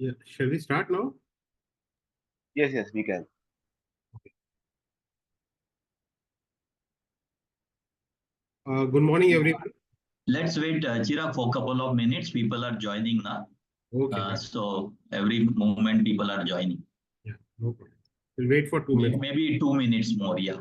Yeah, shall we start now? Yes, we can. Good morning, everyone. Let's wait, Chira, for a couple of minutes. People are joining now. Okay, So every moment people are joining. yeah, no problem. We'll wait for 2 minutes. Maybe 2 minutes more, yeah.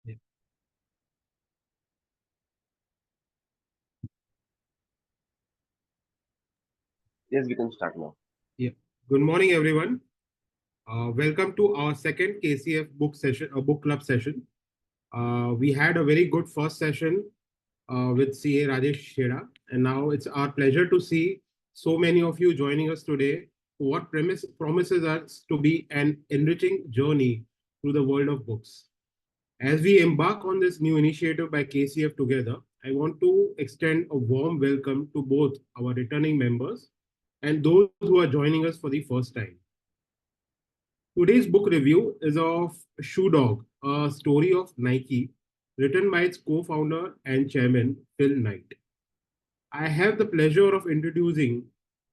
Yeah. Yes, we can start now. Yeah. Good morning, everyone. Welcome to our second KCF book session, book club session. We had a very good first session with CA Rajesh Chheda, and now it's our pleasure to see so many of you joining us today. What promises us to be an enriching journey through the world of books. As we embark on this new initiative by KCF Together, I want to extend a warm welcome to both our returning members and those who are joining us for the first time. Today's book review is of Shoe Dog, a story of Nike, written by its co founder and chairman, Phil Knight. I have the pleasure of introducing,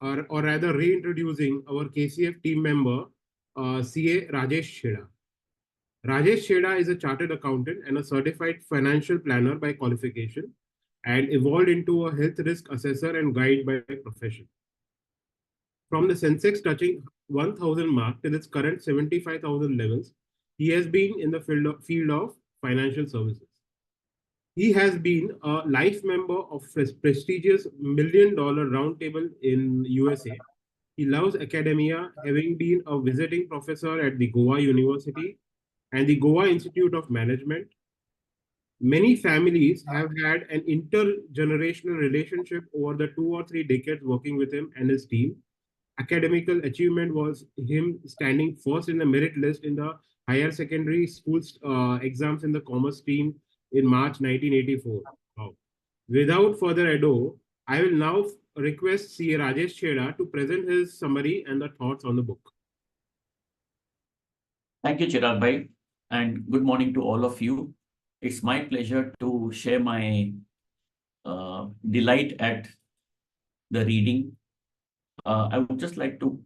or rather reintroducing, our KCF team member, CA Rajesh Chheda. Rajesh Chheda is a chartered accountant and a certified financial planner by qualification and evolved into a health risk assessor and guide by profession. From the Sensex touching 1,000 mark till its current 75,000 levels, he has been in the field of financial services. He has been a life member of prestigious $1 million roundtable in USA. He loves academia, having been a visiting professor at the Goa University and the Goa Institute of Management. Many families have had an intergenerational relationship over the 2 or 3 decades working with him and his team. Academical achievement was him standing first in the merit list in the higher secondary schools exams in the commerce stream in March 1984. Wow. Without further ado, I will now request C. Rajesh Chheda to present his summary and the thoughts on the book. Thank you, Chirag bhai, and good morning to all of you. It's my pleasure to share my delight at the reading. I would just like to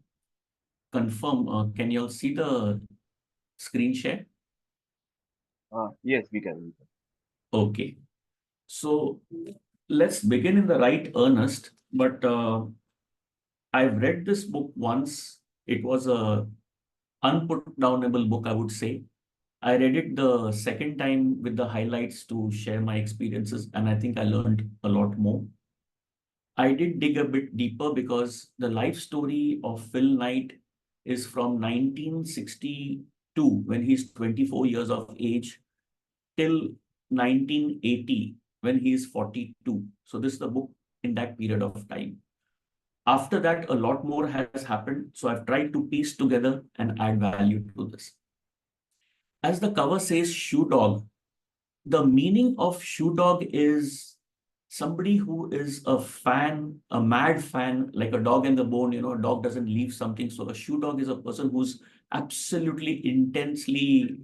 confirm, can you all see the screen share? Yes, we can. Okay. So let's begin in the right earnest. But I've read this book once. It was a unputdownable book, I would say. I read it the second time with the highlights to share my experiences, and I think I learned a lot more. I did dig a bit deeper because the life story of Phil Knight is from 1962, when he's 24 years of age, till 1980, when he's 42. So this is the book in that period of time. After that, a lot more has happened. So I've tried to piece together and add value to this. As the cover says, shoe dog. The meaning of shoe dog is somebody who is a fan, a mad fan, like a dog and the bone. A dog doesn't leave something. So a shoe dog is a person who's absolutely intensely,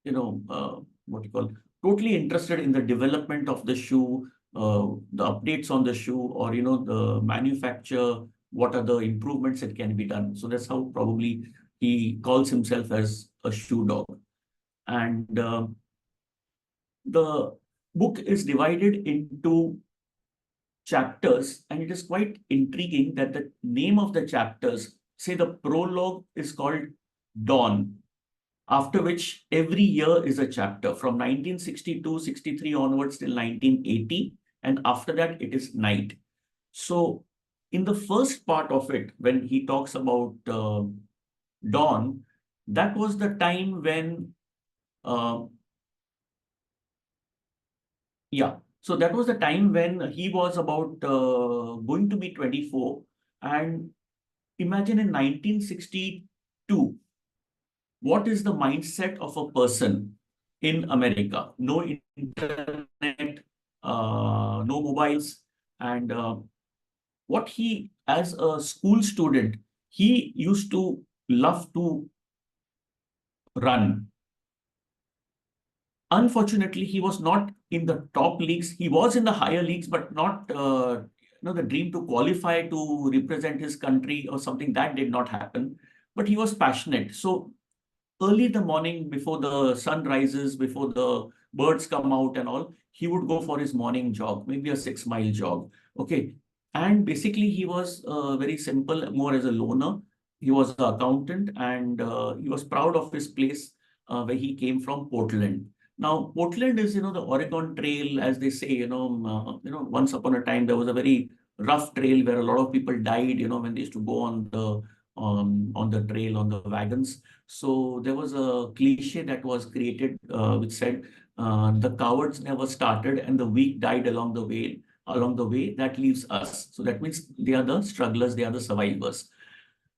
what you call, totally interested in the development of the shoe, the updates on the shoe, or, the manufacture, what are the improvements that can be done. So that's how probably he calls himself as a shoe dog. And the book is divided into chapters, and it is quite intriguing that the name of the chapters, say the prologue is called Dawn, after which every year is a chapter from 1962, 63 onwards till 1980. And after that, it is night. So in the first part of it, when he talks about Dawn, that was the time when uh, yeah. So that was the time when he was about going to be 24. And imagine in 1962, what is the mindset of a person in America? No internet, no mobiles. And what he, as a school student, he used to love to run. Unfortunately, he was not in the top leagues. He was in the higher leagues, but not, the dream to qualify to represent his country or something that did not happen. But he was passionate. So early in the morning, before the sun rises, before the birds come out and all, he would go for his morning jog, maybe a 6 mile jog. Okay. And basically, he was very simple, more as a loner. He was an accountant, and he was proud of his place where he came from, Portland. Now, Portland is, the Oregon Trail, as they say. Once upon a time there was a very rough trail where a lot of people died. When they used to go on the trail, on the wagons. So there was a cliche that was created, which said, "The cowards never started, and the weak died along the way. Along the way, that leaves us." So that means they are the strugglers, they are the survivors.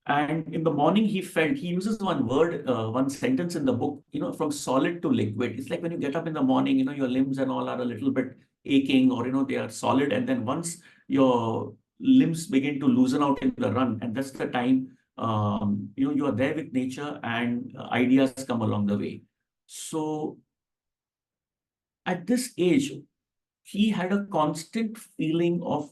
And in the morning, he uses one word, one sentence in the book, from solid to liquid. It's like when you get up in the morning, your limbs and all are a little bit aching, or, they are solid. And then once your limbs begin to loosen out in the run, and that's the time, you are there with nature, and ideas come along the way. So at this age, he had a constant feeling of,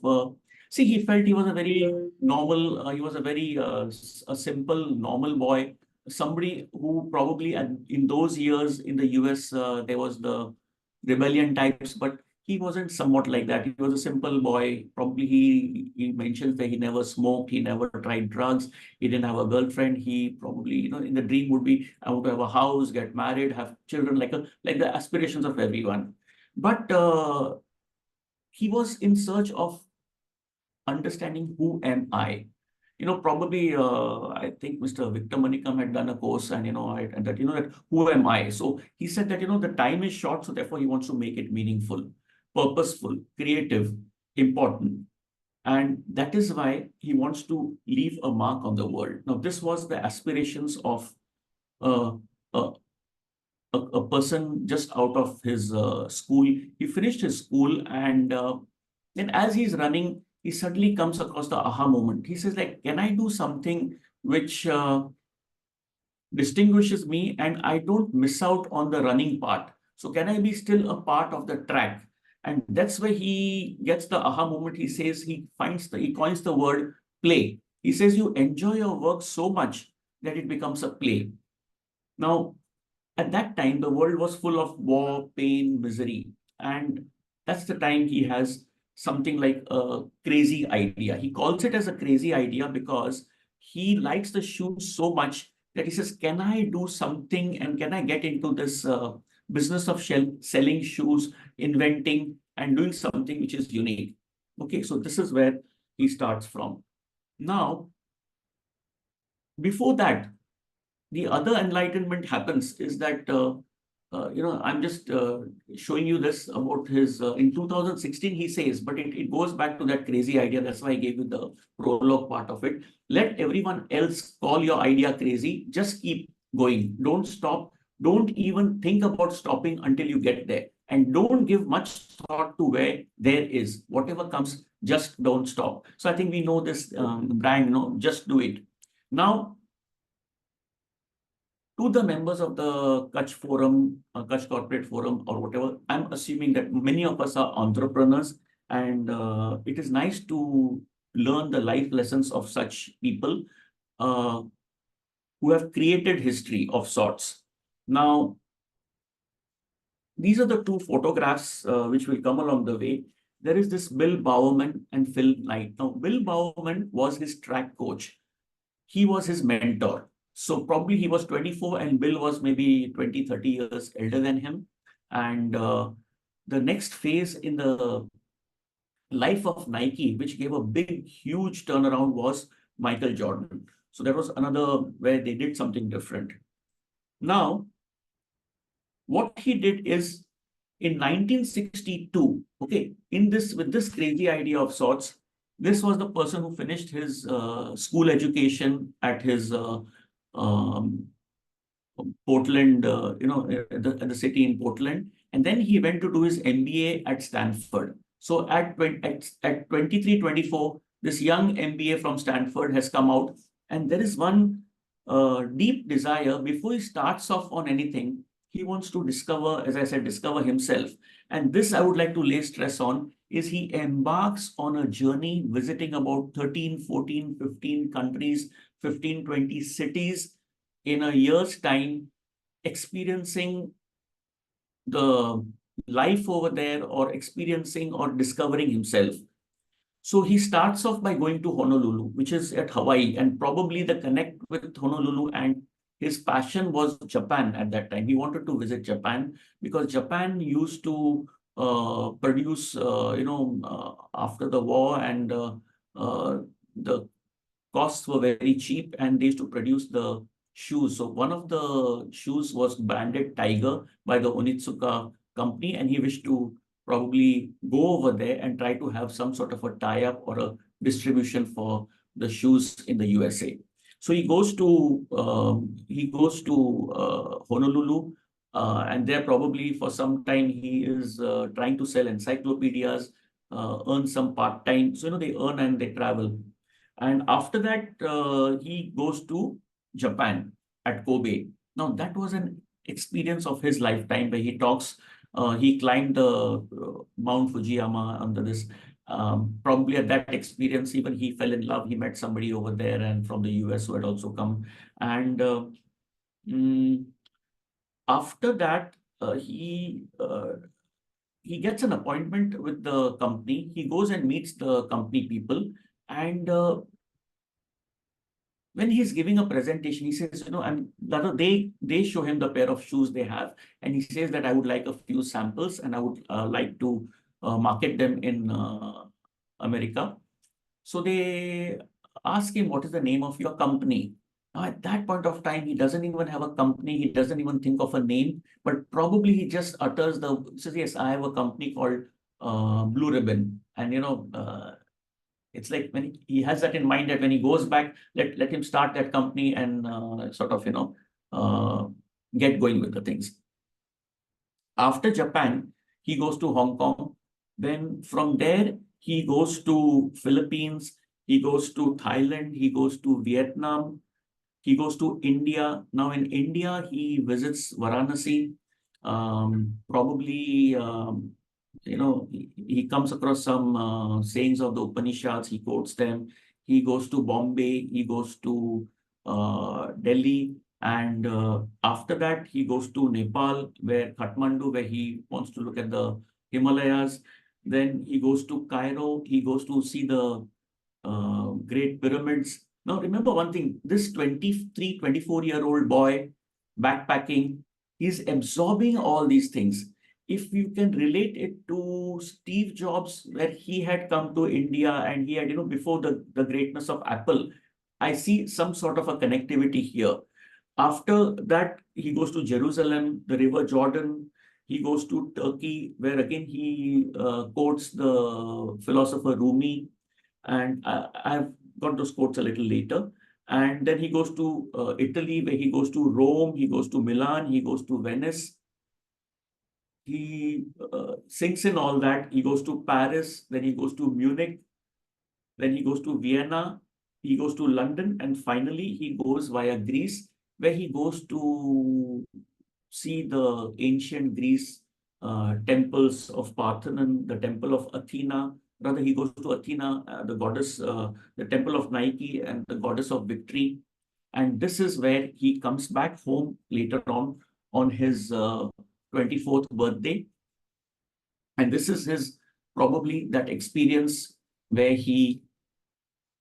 see, he felt he was a very normal, he was a very a simple, normal boy, somebody who probably in those years in the US, there was the rebellion types, but he wasn't somewhat like that. He was a simple boy. Probably he mentions that he never smoked, he never tried drugs, he didn't have a girlfriend. He probably, in the dream would be, I want to have a house, get married, have children, like the aspirations of everyone. But he was in search of understanding, who am I? Probably I think Mr. Victor Manikam had done a course, and and that that who am I? So he said that the time is short, so therefore he wants to make it meaningful, purposeful, creative, important. And that is why he wants to leave a mark on the world. Now, this was the aspirations of uh, a, a person just out of his school. He finished his school, and then as he's running, he suddenly comes across the aha moment. He says, like, can I do something which distinguishes me, and I don't miss out on the running part? So can I be still a part of the track? And that's where he gets the aha moment. He says he coins the word play. He says you enjoy your work so much that it becomes a play. Now, at that time, the world was full of war, pain, misery. And that's the time he has something like a crazy idea. He calls it as a crazy idea because he likes the shoes so much that he says, can I do something and can I get into this business of selling shoes, inventing and doing something which is unique? Okay, so this is where he starts from. Now, before that, the other enlightenment happens is that, I'm just showing you this about his, in 2016, he says, but it goes back to that crazy idea. That's why I gave you the prologue part of it. Let everyone else call your idea crazy. Just keep going. Don't stop. Don't even think about stopping until you get there. And don't give much thought to where there is. Whatever comes, just don't stop. So I think we know this brand, just do it. Now, to the members of the Kutch Forum, Kutch Corporate Forum, or whatever, I'm assuming that many of us are entrepreneurs, and it is nice to learn the life lessons of such people uh, who have created history of sorts. Now, these are the two photographs which will come along the way. There is this Bill Bowerman and Phil Knight. Now, Bill Bowerman was his track coach. He was his mentor. So probably he was 24 and Bill was maybe 20, 30 years elder than him. And the next phase in the life of Nike, which gave a big, huge turnaround, was Michael Jordan. So that was another where they did something different. Now, what he did is in 1962, okay, with this crazy idea of sorts, this was the person who finished his school education at his um, Portland, at the city in Portland. And then he went to do his MBA at Stanford. So at 23, 24, this young MBA from Stanford has come out. And there is one deep desire before he starts off on anything. He wants to discover, as I said, discover himself. And this I would like to lay stress on is he embarks on a journey visiting about 13, 14, 15 countries, 15, 20 cities in a year's time, experiencing the life over there or experiencing or discovering himself. So he starts off by going to Honolulu, which is at Hawaii, and probably the connect with Honolulu and his passion was Japan at that time. He wanted to visit Japan because Japan used to produce, after the war, and the costs were very cheap and they used to produce the shoes. So one of the shoes was branded Tiger by the Onitsuka company, and he wished to probably go over there and try to have some sort of a tie-up or a distribution for the shoes in the USA. So he goes to Honolulu, and there probably for some time he is trying to sell encyclopedias, earn some part time. So they earn and they travel. And after that, he goes to Japan at Kobe. Now, that was an experience of his lifetime where he talks, he climbed the Mount Fujiyama under this. Probably at that experience, even he fell in love. He met somebody over there and from the US who had also come. And mm, after that, he gets an appointment with the company. He goes and meets the company people. And when he's giving a presentation, he says, and they show him the pair of shoes they have, and he says that I would like a few samples and I would like to market them in America. So they ask him, what is the name of your company? Now, at that point of time, he doesn't even have a company. He doesn't even think of a name, but probably he just utters says, yes, I have a company called Blue Ribbon. And, it's like when he has that in mind that when he goes back, let him start that company and get going with the things. After Japan, he goes to Hong Kong. Then from there, he goes to Philippines. He goes to Thailand. He goes to Vietnam. He goes to India. Now in India, he visits Varanasi. Probably he comes across some sayings of the Upanishads, he quotes them. He goes to Bombay, he goes to Delhi, and after that, he goes to Nepal, where Kathmandu, where he wants to look at the Himalayas. Then he goes to Cairo. He goes to see the Great Pyramids. Now, remember one thing, this 23, 24-year-old boy backpacking, he's absorbing all these things. If you can relate it to Steve Jobs, where he had come to India and he had, before the greatness of Apple, I see some sort of a connectivity here. After that, he goes to Jerusalem, the River Jordan. He goes to Turkey, where again he quotes the philosopher Rumi. And I've got those quotes a little later. And then he goes to Italy, where he goes to Rome, he goes to Milan, he goes to Venice. He sinks in all that. He goes to Paris, then he goes to Munich, then he goes to Vienna, he goes to London, and finally he goes via Greece, where he goes to see the ancient Greece temples of Parthenon, the temple of Athena. Rather, he goes to Athena, the goddess, the temple of Nike, and the goddess of victory. And this is where he comes back home later on his 24th birthday. And this is his probably that experience where he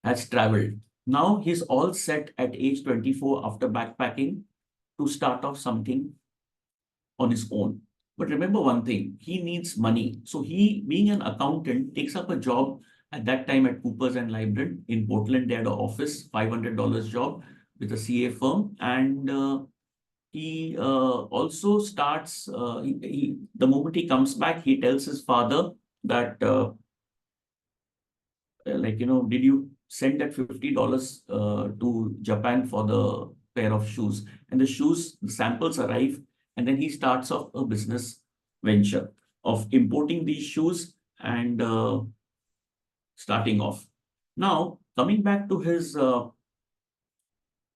has traveled. Now he's all set at age 24 after backpacking to start off something on his own. But remember one thing, he needs money. So he, being an accountant, takes up a job at that time at Coopers and Lybrand in Portland. They had an office, $500 job with a CA firm. And he also starts, the moment he comes back, he tells his father that, did you send that $50 to Japan for the pair of shoes? And the shoes, the samples arrive. And then he starts off a business venture of importing these shoes and starting off. Now, coming back to his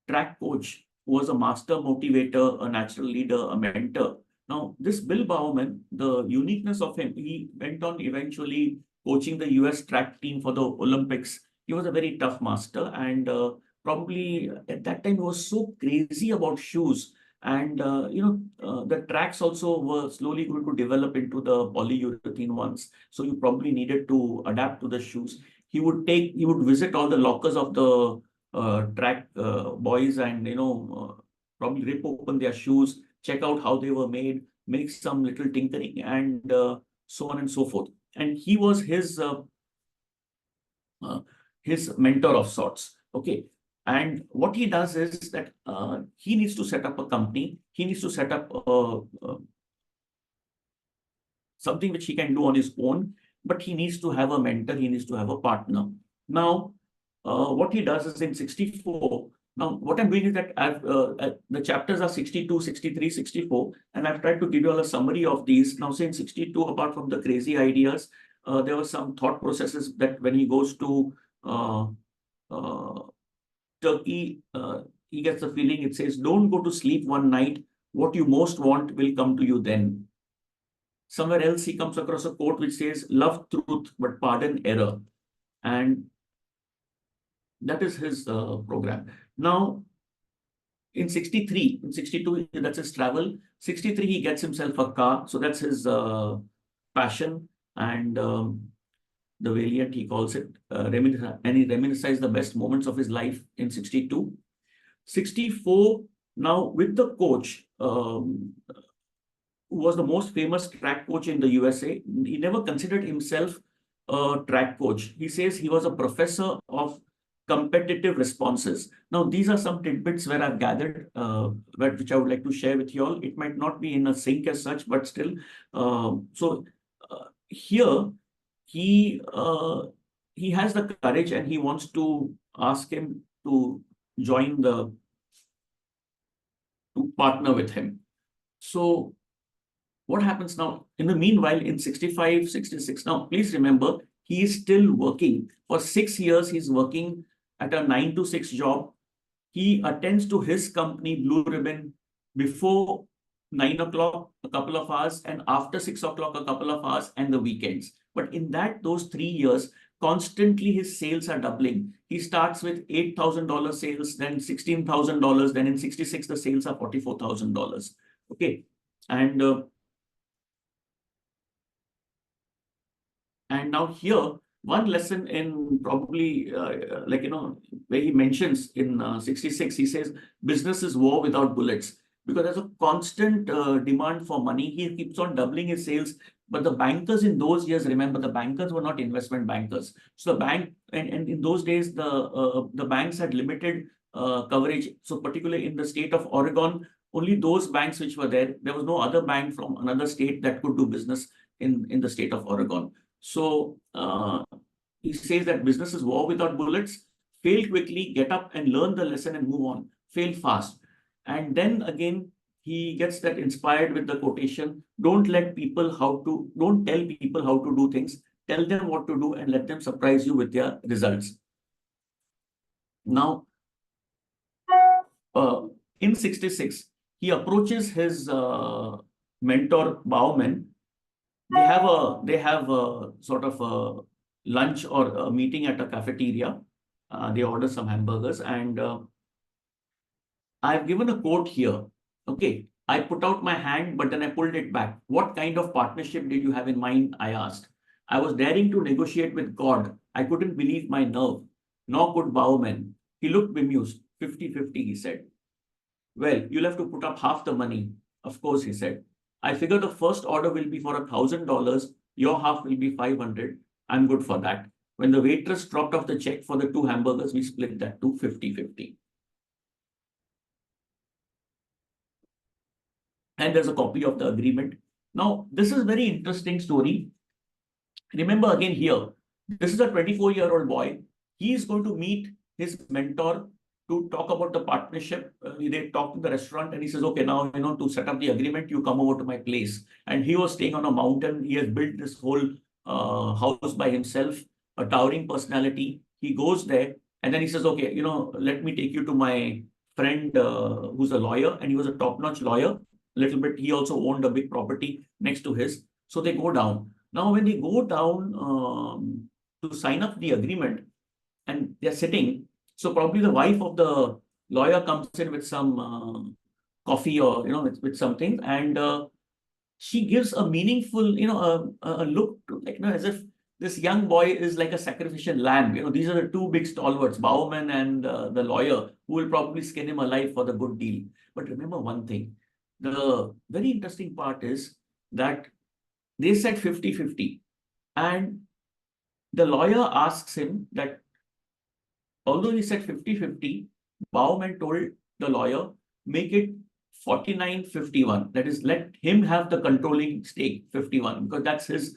track coach, who was a master motivator, a natural leader, a mentor. Now, this Bill Bauman, the uniqueness of him, he went on eventually coaching the US track team for the Olympics. He was a very tough master, and probably at that time he was so crazy about shoes. And the tracks also were slowly going to develop into the polyurethane ones. So you probably needed to adapt to the shoes. He would visit all the lockers of the track boys and probably rip open their shoes, check out how they were made, make some little tinkering, and so on and so forth. And he was his mentor of sorts. Okay. And what he does is that he needs to set up a company. He needs to set up something which he can do on his own, but he needs to have a mentor. He needs to have a partner. Now, what he does is in 64. Now, what I'm doing is that the chapters are 62, 63, 64, and I've tried to give you all a summary of these. Now, say in 62, apart from the crazy ideas, there were some thought processes that when he goes to Turkey, he gets the feeling, it says, don't go to sleep one night. What you most want will come to you then. Somewhere else, he comes across a quote which says, love truth, but pardon error. And that is his program. Now, in 63, in 62, that's his travel. 63, he gets himself a car. So that's his passion. And the Valiant, he calls it, and he reminisces the best moments of his life in 62. 64, now with the coach, who was the most famous track coach in the USA, he never considered himself a track coach. He says he was a professor of competitive responses. Now, these are some tidbits where I've gathered, which I would like to share with you all. It might not be in a sync as such, but still. Here, he has the courage and he wants to ask him to to partner with him. So what happens now? In the meanwhile, in 65, 66, now please remember, he is still working. For 6 years, he's working at a 9 to 6 job. He attends to his company, Blue Ribbon, before 9 o'clock, a couple of hours, and after 6 o'clock, a couple of hours, and the weekends. But in those 3 years, constantly his sales are doubling. He starts with $8,000 sales, then $16,000, then in 66, the sales are $44,000. Okay. And And now here, one lesson in probably where he mentions in 66, he says, business is war without bullets. Because there's a constant demand for money. He keeps on doubling his sales. But the bankers in those years, remember, the bankers were not investment bankers. So the bank, and in those days, the banks had limited coverage. So particularly in the state of Oregon, only those banks which were there was no other bank from another state that could do business in the state of Oregon. So he says that business is war without bullets. Fail quickly, get up and learn the lesson and move on. Fail fast. And then again, he gets that inspired with the quotation, don't tell people how to do things. Tell them what to do and let them surprise you with their results. Now, in 66, he approaches his mentor Bauman. They have a sort of a lunch or a meeting at a cafeteria. They order some hamburgers, and I've given a quote here. Okay, I put out my hand, but then I pulled it back. What kind of partnership did you have in mind? I asked. I was daring to negotiate with God. I couldn't believe my nerve. Nor could Bowman. He looked bemused. 50-50, he said. Well, you'll have to put up half the money. Of course, he said. I figure the first order will be for $1,000. Your half will be 500. I'm good for that. When the waitress dropped off the check for the 2 hamburgers, we split that to 50-50. And there's a copy of the agreement. Now, this is a very interesting story. Remember again here, this is a 24-year-old boy. He is going to meet his mentor to talk about the partnership. They talk in the restaurant and he says, okay, now, to set up the agreement, you come over to my place. And he was staying on a mountain. He has built this whole house by himself, a towering personality. He goes there and then he says, okay, let me take you to my friend who's a lawyer, and he was a top-notch lawyer. Little bit, he also owned a big property next to his. So they go down. Now, when they go down to sign up the agreement and they're sitting, so probably the wife of the lawyer comes in with some coffee or, with something, and she gives a meaningful, a look to, as if this young boy is like a sacrificial lamb. These are the 2 big stalwarts, Bowman and the lawyer, who will probably skin him alive for the good deal. But remember one thing, the very interesting part is that they said 50-50. And the lawyer asks him that, although he said 50-50, Bowman told the lawyer, make it 49-51. That is, let him have the controlling stake, 51, because that's his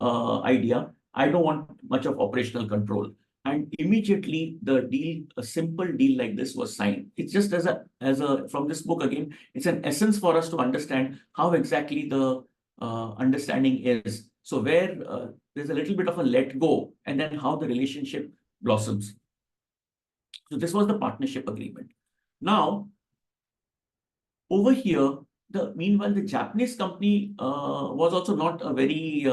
idea. I don't want much of operational control. And immediately the deal, a simple deal like this was signed. It's just from this book again, it's an essence for us to understand how exactly the understanding is. So where there's a little bit of a let go, and then how the relationship blossoms. So this was the partnership agreement. Now, over here, meanwhile, the Japanese company was also not a very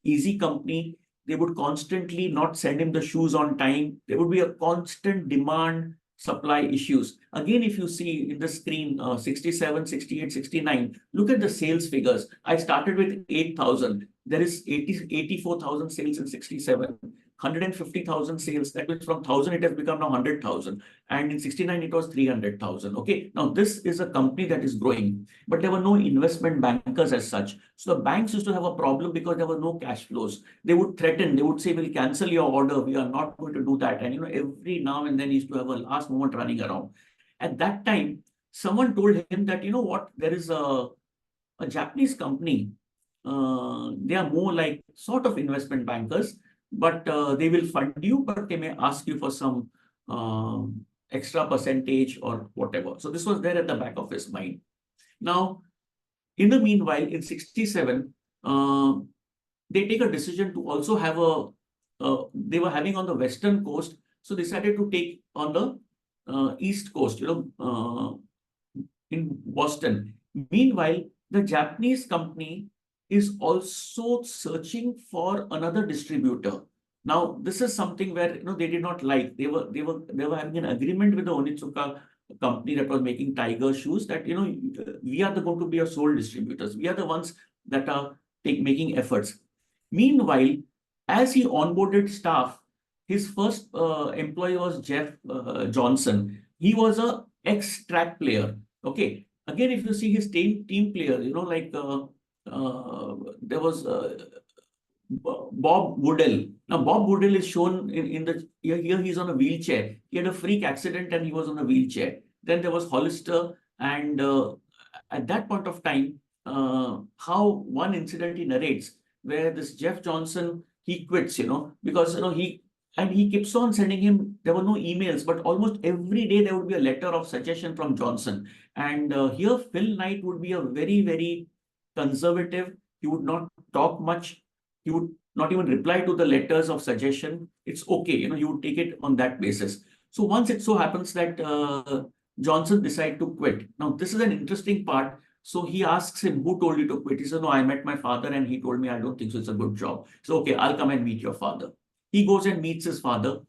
easy company. They would constantly not send him the shoes on time. There would be a constant demand supply issues. Again, if you see in the screen, 67, 68, 69, look at the sales figures. I started with 8,000. There is 84,000 sales in 67. 150,000 sales. That means from 1,000 it has become now 100,000. And in 69 it was 300,000. Okay. Now this is a company that is growing, but there were no investment bankers as such. So the banks used to have a problem because there were no cash flows. They would threaten. They would say, "We'll cancel your order. We are not going to do that." And every now and then he used to have a last moment running around. At that time, someone told him that, what, there is a Japanese company. They are more like sort of investment bankers, but they will fund you, but they may ask you for some extra percentage or whatever. So this was there at the back of his mind. Now, in the meanwhile, in 67, they take a decision to also have they were having on the western coast, so they decided to take on the east coast, in Boston. Meanwhile, the Japanese company is also searching for another distributor. Now, this is something where they did not like. They were having an agreement with the Onitsuka company that was making Tiger shoes that we are going to be your sole distributors. We are the ones that are making efforts. Meanwhile, as he onboarded staff, his first employee was Jeff Johnson. He was a ex-track player. Okay. Again, if you see his team player, like there was Bob Woodell. Now, Bob Woodell is shown in the here he's on a wheelchair. He had a freak accident and he was on a wheelchair. Then there was Hollister, and at that point of time, how one incident he narrates where this Jeff Johnson, he quits, because he keeps on sending him. There were no emails, but almost every day there would be a letter of suggestion from Johnson. And here Phil Knight would be a very, very conservative. He would not talk much. He would not even reply to the letters of suggestion. It's okay, he would take it on that basis. So once it so happens that Johnson decided to quit. Now, this is an interesting part. So he asks him, who told you to quit? He says, no, I met my father and he told me, I don't think so, it's a good job. So, okay, I'll come and meet your father. He goes and meets his father,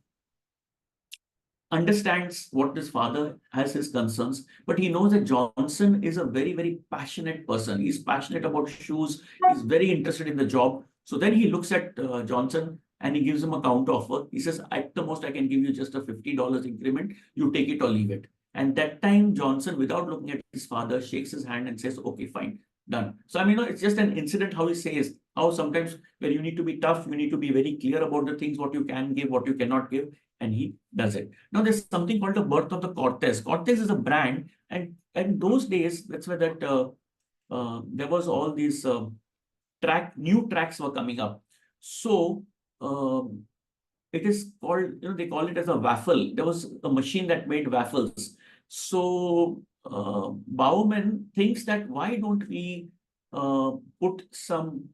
understands what his father has his concerns, but he knows that Johnson is a very, very passionate person. He's passionate about shoes. He's very interested in the job. So then he looks at Johnson and he gives him a counter offer. He says, at the most, I can give you just a $50 increment. You take it or leave it. And that time, Johnson, without looking at his father, shakes his hand and says, okay, fine, done. So, I mean, it's just an incident how he says, how sometimes where you need to be tough, you need to be very clear about the things, what you can give, what you cannot give, and he does it. Now, there's something called the birth of the Cortez. Cortez is a brand, and those days, that's where that there was all these new tracks were coming up. So, it is called, they call it as a waffle. There was a machine that made waffles. So Bauman thinks that why don't we put some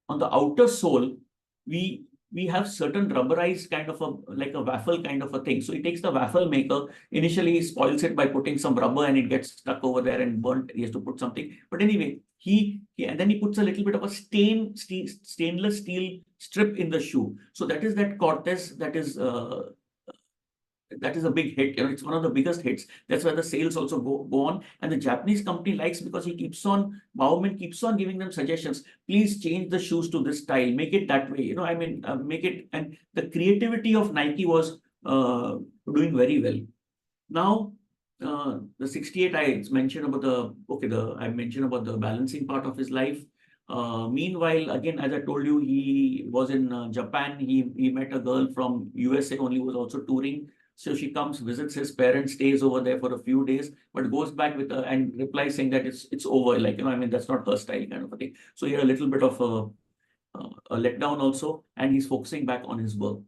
on the outer sole, we have certain rubberized kind of like a waffle kind of a thing. So he takes the waffle maker, initially he spoils it by putting some rubber and it gets stuck over there and burnt. He has to put something. But anyway, and then he puts a little bit of a stainless steel strip in the shoe. So that is that Cortez that is a big hit. It's one of the biggest hits. That's why the sales also go on. And the Japanese company likes because Bauman keeps on giving them suggestions. Please change the shoes to this style. Make it that way. Make it. And the creativity of Nike was doing very well. Now, the 68, I mentioned about the balancing part of his life. Meanwhile, again, as I told you, he was in Japan. He met a girl from USA, only was also touring. So she comes, visits his parents, stays over there for a few days, but goes back with and replies saying that it's over. Like, that's not her style kind of a thing. So he had a little bit of a letdown also, and he's focusing back on his work.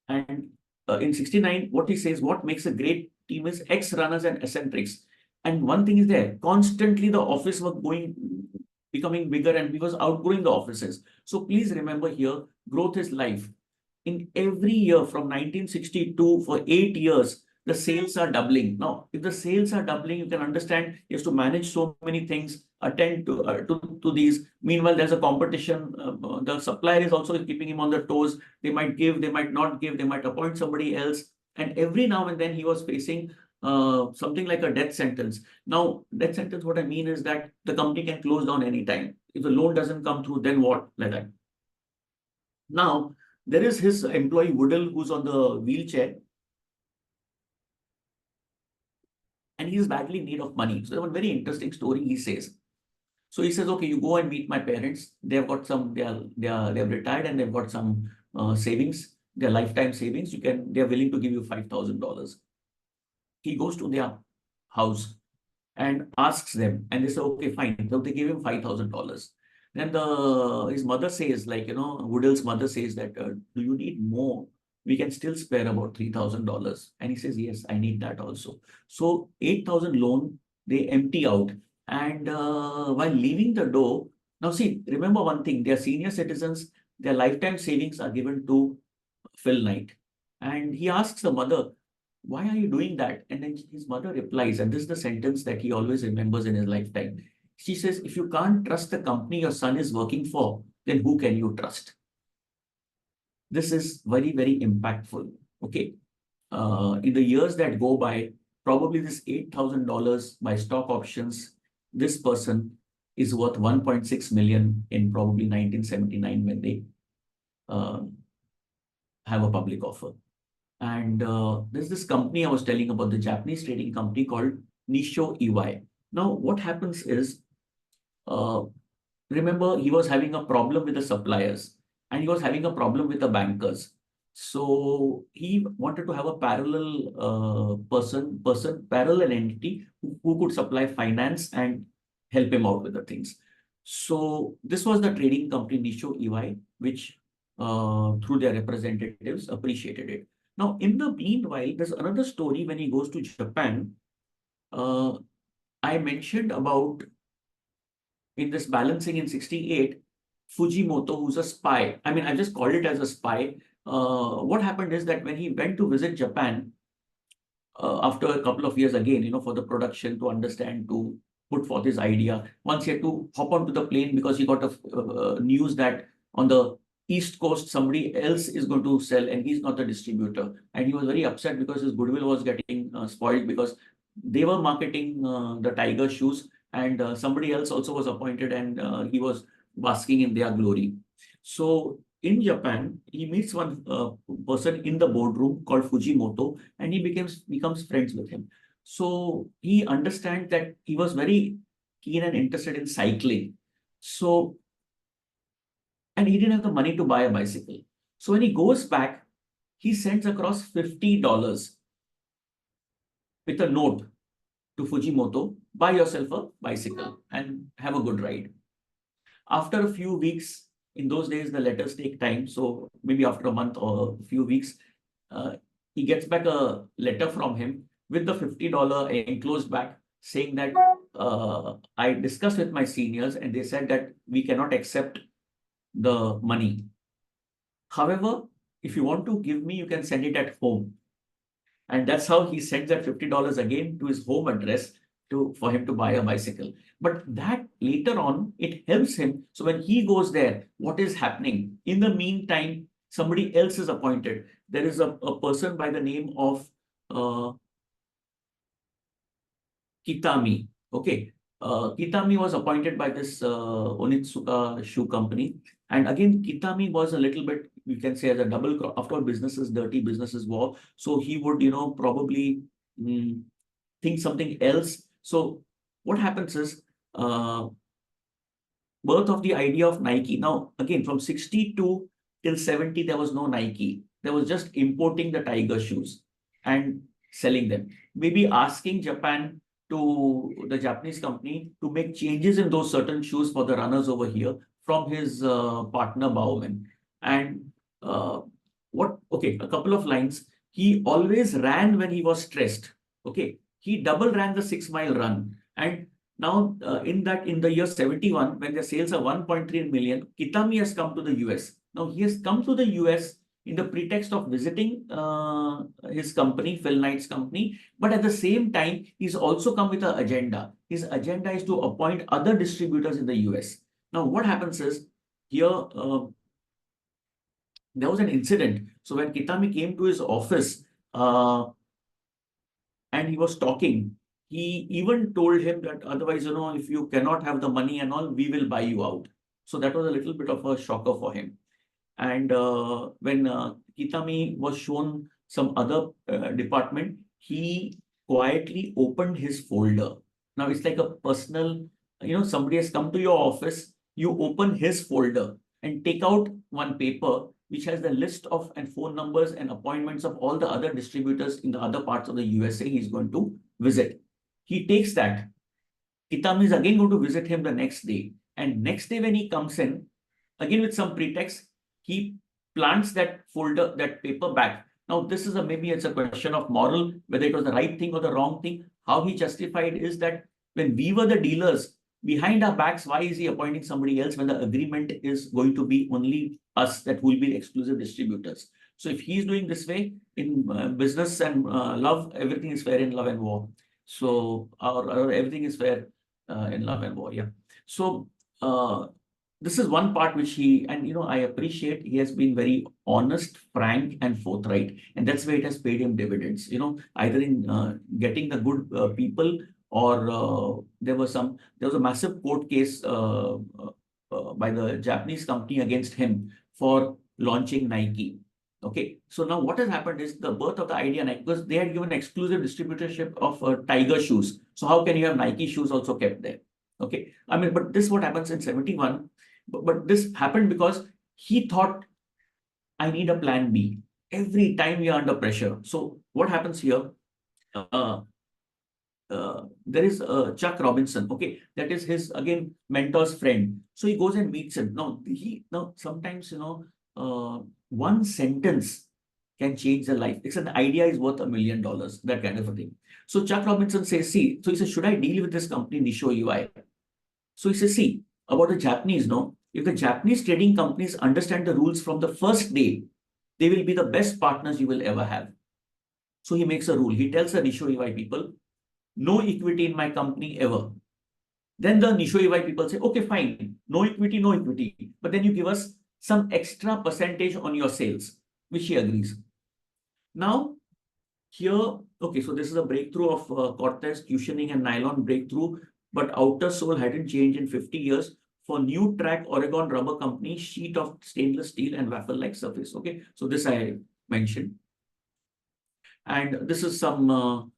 And in 69, what he says, what makes a great team is ex-runners and eccentrics. And one thing is there, constantly the office was becoming bigger and we was outgrowing the offices. So please remember here, growth is life. In every year from 1962 for 8 years, the sales are doubling. Now, if the sales are doubling, you can understand he has to manage so many things, attend to these. Meanwhile, there's a competition. The supplier is also keeping him on the toes. They might give, they might not give, they might appoint somebody else. And every now and then he was facing something like a death sentence. Now, death sentence, what I mean is that the company can close down anytime. If the loan doesn't come through, then what? Like that. Now, there is his employee Woodell who's on the wheelchair. And he's badly in need of money. So, one very interesting story he says. So he says, okay, you go and meet my parents. They've got some, they're retired and they've got some savings, their lifetime savings. They're willing to give you $5,000. He goes to their house and asks them, and they say, okay, fine. So they give him $5,000. Then his mother says, Woodell's mother says that, do you need more? We can still spare about $3,000. And he says, yes, I need that also. So 8,000 loan, they empty out. And while leaving the door, now see, remember one thing, they are senior citizens, their lifetime savings are given to Phil Knight. And he asks the mother, why are you doing that? And then his mother replies, and this is the sentence that he always remembers in his lifetime. She says, if you can't trust the company your son is working for, then who can you trust? This is very, very impactful. Okay. In the years that go by, probably this $8,000 by stock options, this person is worth 1.6 million in probably 1979 when they have a public offer. And there's this company I was telling about, the Japanese trading company called Nisho EY. Now, what happens is, uh, remember, he was having a problem with the suppliers and he was having a problem with the bankers. So he wanted to have a parallel parallel entity who could supply finance and help him out with the things. So this was the trading company Nisho EY, which through their representatives appreciated it. Now, in the meanwhile, there's another story when he goes to Japan. I mentioned about in this balancing in 68, Fujimoto, who's a spy. I mean, I just called it as a spy. What happened is that when he went to visit Japan, after a couple of years again, for the production to understand, to put forth his idea, once he had to hop onto the plane because he got a news that on the East Coast, somebody else is going to sell and he's not the distributor. And he was very upset because his goodwill was getting spoiled because they were marketing the Tiger shoes and somebody else also was appointed and he was basking in their glory. So in Japan, he meets one person in the boardroom called Fujimoto, and he becomes friends with him. So he understands that he was very keen and interested in cycling. So, and he didn't have the money to buy a bicycle. So when he goes back, he sends across $50 with a note to Fujimoto, buy yourself a bicycle and have a good ride. After a few weeks, in those days, the letters take time. So maybe after a month or a few weeks, he gets back a letter from him with the $50 enclosed back saying that I discussed with my seniors and they said that we cannot accept the money. However, if you want to give me, you can send it at home. And that's how he sends that $50 again to his home address for him to buy a bicycle. But that later on, it helps him. So when he goes there, what is happening? In the meantime, somebody else is appointed. There is a person by the name of Kitami. Okay. Kitami was appointed by this Onitsuka shoe company. And again, Kitami was a little bit, you can say, as a double crop. After all, business is dirty, business is war. So he would, probably think something else. So what happens is birth of the idea of Nike. Now, again, from 62 till 70, there was no Nike. There was just importing the Tiger shoes and selling them. Maybe asking Japan to the Japanese company to make changes in those certain shoes for the runners over here from his partner Bauman. And okay, a couple of lines. He always ran when he was stressed. Okay, he double ran the 6-mile run. And now in the year 71, when the sales are 1.3 million, Kitami has come to the US. Now he has come to the US in the pretext of visiting his company, Phil Knight's company. But at the same time, he's also come with an agenda. His agenda is to appoint other distributors in the US. Now, what happens is here, there was an incident. So when Kitami came to his office and he was talking, he even told him that otherwise, if you cannot have the money and all, we will buy you out. So that was a little bit of a shocker for him. And when Kitami was shown some other department, he quietly opened his folder. Now it's like a personal, somebody has come to your office, you open his folder and take out one paper which has the list of and phone numbers and appointments of all the other distributors in the other parts of the USA he's going to visit. He takes that. Kitami is again going to visit him the next day. And next day when he comes in, again with some pretext, he plants that folder, that paper back. Now, this is maybe it's a question of moral, whether it was the right thing or the wrong thing. How he justified is that when we were the dealers, behind our backs, why is he appointing somebody else when the agreement is going to be only us that will be exclusive distributors? So if he's doing this way in business and love, everything is fair in love and war. So or everything is fair in love and war. Yeah. So this is one part which I appreciate. He has been very honest, frank, and forthright, and that's where it has paid him dividends. Either in getting the good people, or there was a massive court case by the Japanese company against him for launching Nike. Okay, so now what has happened is the birth of the idea Nike, because they had given exclusive distributorship of Tiger shoes. So how can you have Nike shoes also kept there? Okay, I mean, but this what happens in 71. But this happened because he thought, I need a plan B. Every time we are under pressure. So what happens here? There is Chuck Robinson, okay, that is his again mentor's friend. So he goes and meets him. Now sometimes one sentence can change the life. It's an idea is worth $1 million, that kind of a thing. So Chuck Robinson says, see, so he says, should I deal with this company Nisho UI? So he says, see, about the Japanese, no, if the Japanese trading companies understand the rules from the first day, they will be the best partners you will ever have. So he makes a rule. He tells the Nisho UI people, no equity in my company ever. Then the Nisho UI people say, okay, fine, no equity, no equity. But then you give us some extra percentage on your sales, which he agrees. Now, here, okay, so this is a breakthrough of Cortez, cushioning and nylon breakthrough, but outer sole hadn't changed in 50 years. For new track Oregon Rubber Company, sheet of stainless steel and waffle-like surface. Okay, so this I mentioned. And this is some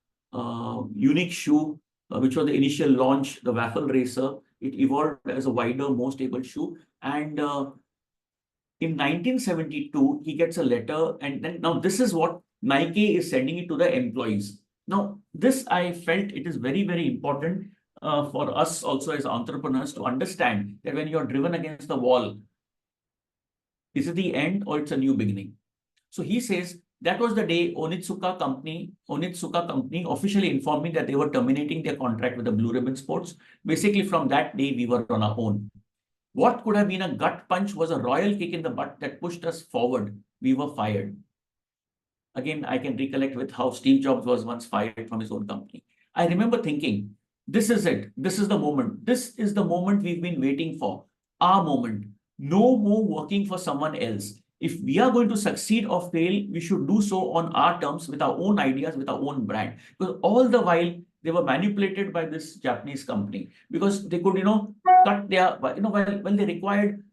unique shoe, which was the initial launch, the Waffle Racer. It evolved as a wider, more stable shoe. And in 1972, he gets a letter. And then now this is what Nike is sending it to the employees. Now, this I felt it is very, very important for us also as entrepreneurs to understand that when you're driven against the wall, is it the end or it's a new beginning? So he says, that was the day Onitsuka Company officially informed me that they were terminating their contract with the Blue Ribbon Sports. Basically, from that day, we were on our own. What could have been a gut punch was a royal kick in the butt that pushed us forward. We were fired. Again, I can recollect with how Steve Jobs was once fired from his own company. I remember thinking, this is it. This is the moment. This is the moment we've been waiting for. Our moment. No more working for someone else. If we are going to succeed or fail, we should do so on our terms, with our own ideas, with our own brand. Because all the while, they were manipulated by this Japanese company because they could, cut their, when they required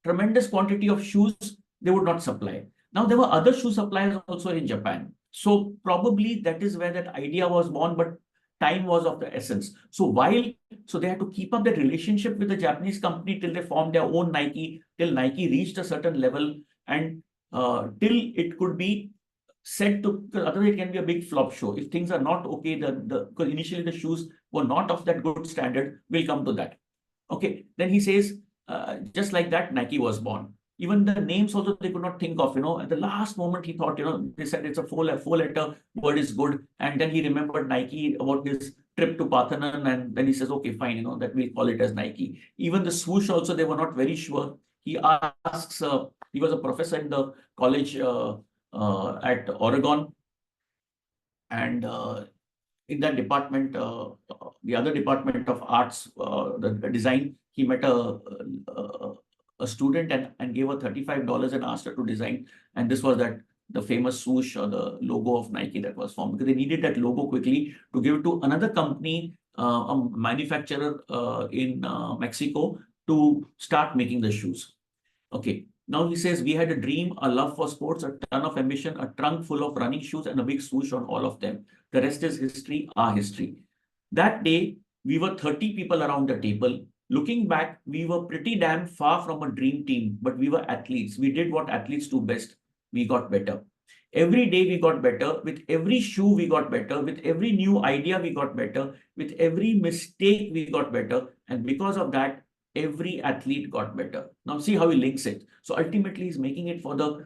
tremendous quantity of shoes, they would not supply. Now, there were other shoe suppliers also in Japan. So probably that is where that idea was born, but time was of the essence. So they had to keep up that relationship with the Japanese company till they formed their own Nike, till Nike reached a certain level, and till it could be said to, because otherwise it can be a big flop show. If things are not okay, because initially the shoes were not of that good standard, we'll come to that. Okay, then he says, just like that, Nike was born. Even the names also they could not think of, at the last moment he thought, they said it's a four-letter word is good. And then he remembered Nike about his trip to Parthenon. And then he says, okay, fine, that we'll call it as Nike. Even the swoosh also, they were not very sure. He asks, he was a professor in the college at Oregon. And in that department, the other department of arts, the design, he met a student and gave her $35 and asked her to design. And this was the famous swoosh or the logo of Nike that was formed, because they needed that logo quickly to give it to another company, a manufacturer in Mexico, to start making the shoes. Okay. Now he says, we had a dream, a love for sports, a ton of ambition, a trunk full of running shoes, and a big swoosh on all of them. The rest is history, our history. That day, we were 30 people around the table. Looking back, we were pretty damn far from a dream team, but we were athletes. We did what athletes do best. We got better. Every day we got better. With every shoe, we got better. With every new idea, we got better. With every mistake, we got better. And because of that, every athlete got better. Now see how he links it. So ultimately, he's making it for the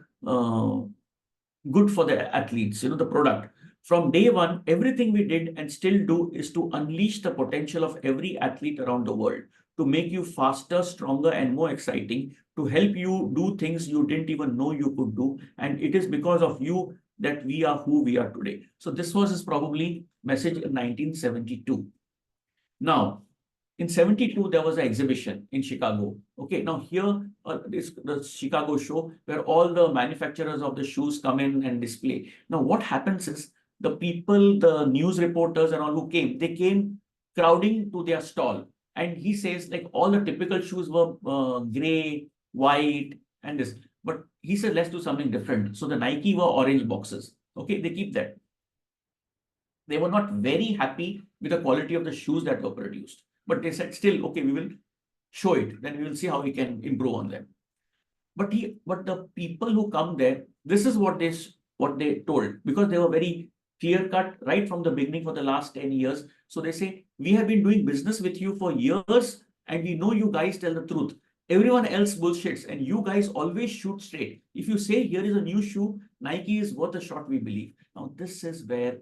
good for the athletes, the product. From day one, everything we did and still do is to unleash the potential of every athlete around the world, to make you faster, stronger, and more exciting, to help you do things you didn't even know you could do. And it is because of you that we are who we are today. So this was his probably message in 1972. Now, in 72, there was an exhibition in Chicago. Okay, now here is the Chicago show where all the manufacturers of the shoes come in and display. Now, what happens is the people, the news reporters and all who came, they came crowding to their stall. And he says, like, all the typical shoes were gray, white, and this. But he said, let's do something different. So the Nike were orange boxes. Okay, they keep that. They were not very happy with the quality of the shoes that were produced. But they said, still, okay, we will show it. Then we will see how we can improve on them. But the people who come there, this is what they told, because they were very clear cut right from the beginning for the last 10 years. So they say, we have been doing business with you for years and we know you guys tell the truth. Everyone else bullshits and you guys always shoot straight. If you say here is a new shoe, Nike is worth a shot, we believe. Now, this is where,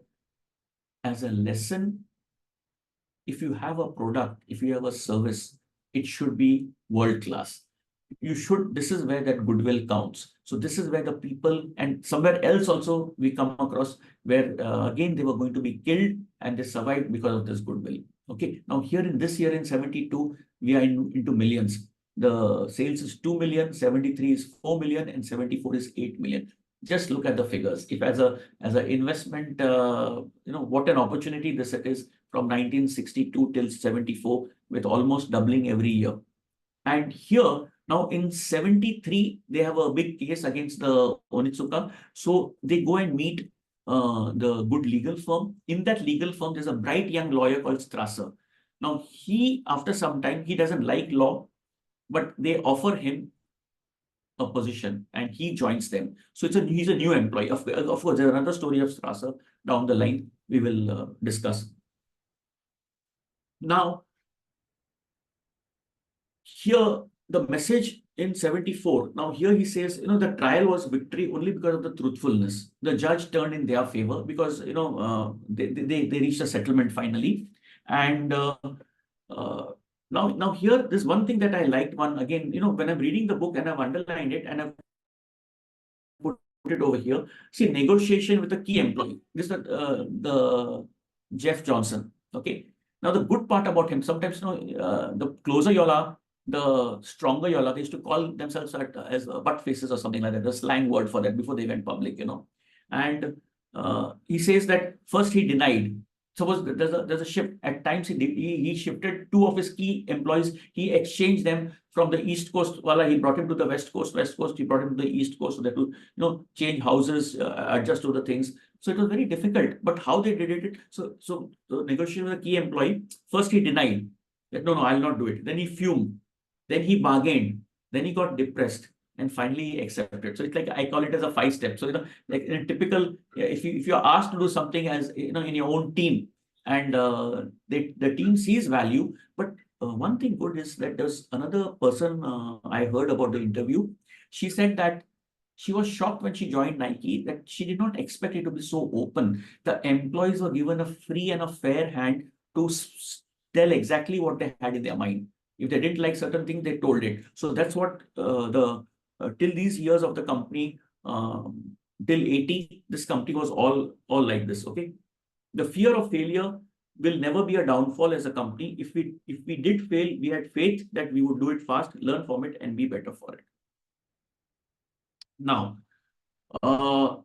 as a lesson, if you have a product, if you have a service, it should be world class. This is where that goodwill counts. So this is where the people, and somewhere else also we come across where again they were going to be killed and they survived because of this goodwill. Okay, now here in this year in 72, we are into millions. The sales is 2 million, 73 is 4 million, and 74 is 8 million. Just look at the figures. If as an investment, what an opportunity this is from 1962 till 74, with almost doubling every year. And here, now in 73, they have a big case against the Onitsuka. So they go and meet the good legal firm. In that legal firm, there's a bright young lawyer called Strasser. Now after some time, he doesn't like law, but they offer him a position and he joins them. So he's a new employee. Of course, there's another story of Strasser down the line we will discuss. Now, here the message in 74. Now here he says, the trial was victory only because of the truthfulness. The judge turned in their favor because, they reached a settlement finally. And now here, there's one thing that I liked. One, again, when I'm reading the book and I've underlined it and I've put it over here. See, negotiation with a key employee. This is the Jeff Johnson. Okay. Now the good part about him, sometimes, the closer you are, the stronger you are. They used to call themselves as butt faces or something like that, the slang word for that before they went public, And he says that first he denied. Suppose there's a shift. At times he shifted 2 of his key employees. He exchanged them from the East Coast. He brought him to the West Coast. West Coast, he brought him to the East Coast so that to change houses, adjust to the things. So it was very difficult. But how they did it? So the negotiation with a key employee. First he denied that no, I'll not do it. Then he fumed. Then he bargained. Then he got depressed. And finally accepted. So it's like, I call it as a 5-step. So, like in a typical, if you're asked to do something as, in your own team and the team sees value, but one thing good is that there's another person I heard about the interview. She said that she was shocked when she joined Nike that she did not expect it to be so open. The employees were given a free and a fair hand to tell exactly what they had in their mind. If they didn't like certain things, they told it. So that's what till these years of the company, till 80, this company was all like this. Okay, the fear of failure will never be a downfall as a company. If we did fail, we had faith that we would do it fast, learn from it, and be better for it. Now, about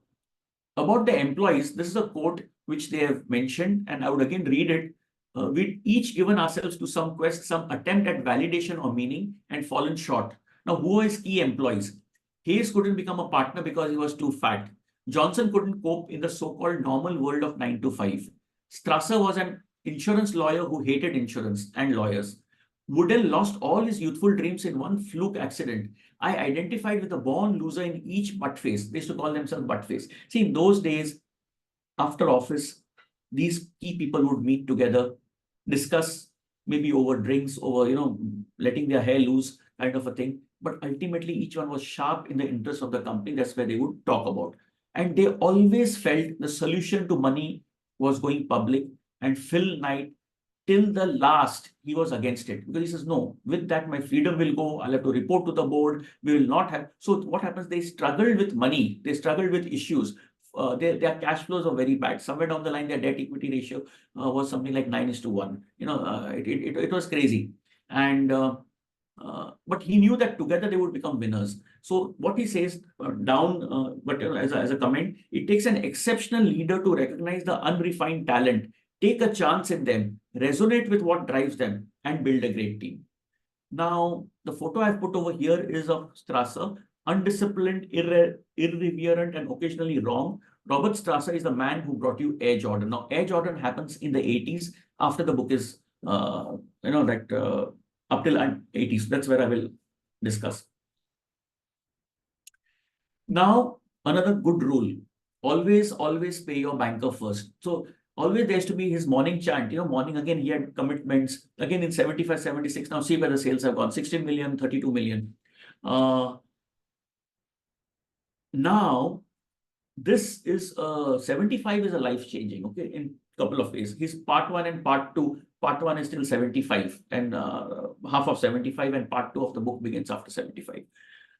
the employees, this is a quote which they have mentioned, and I would again read it. We'd each given ourselves to some quest, some attempt at validation or meaning, and fallen short. Now, who are his key employees? Hayes couldn't become a partner because he was too fat. Johnson couldn't cope in the so-called normal world of 9 to 5. Strasser was an insurance lawyer who hated insurance and lawyers. Woodell lost all his youthful dreams in one fluke accident. I identified with a born loser in each butt face. They used to call themselves butt face. See, in those days, after office, these key people would meet together, discuss maybe over drinks, over, letting their hair loose kind of a thing. But ultimately, each one was sharp in the interest of the company. That's where they would talk about. And they always felt the solution to money was going public. And Phil Knight, till the last, he was against it. Because he says, no, with that, my freedom will go. I'll have to report to the board. We will not have. So what happens? They struggled with money. They struggled with issues. Their cash flows are very bad. Somewhere down the line, their debt equity ratio was something like 9:1. It was crazy. And but he knew that together they would become winners. So what he says as a comment, it takes an exceptional leader to recognize the unrefined talent, take a chance in them, resonate with what drives them, and build a great team. Now, the photo I've put over here is of Strasser. undisciplined, irreverent, and occasionally wrong. Robert Strasser is the man who brought you Air Jordan. Now, Air Jordan happens in the 80s after the book is, up till 80s. That's where I will discuss. Now, another good rule, always pay your banker first. So always there has to be his morning chant, morning again, he had commitments again in 75, 76. Now see where the sales have gone, 16 million, 32 million. Now, this is 75 is a life changing, okay, in couple of ways. His part one and part two. Part one is still 75 and half of 75, and part two of the book begins after 75.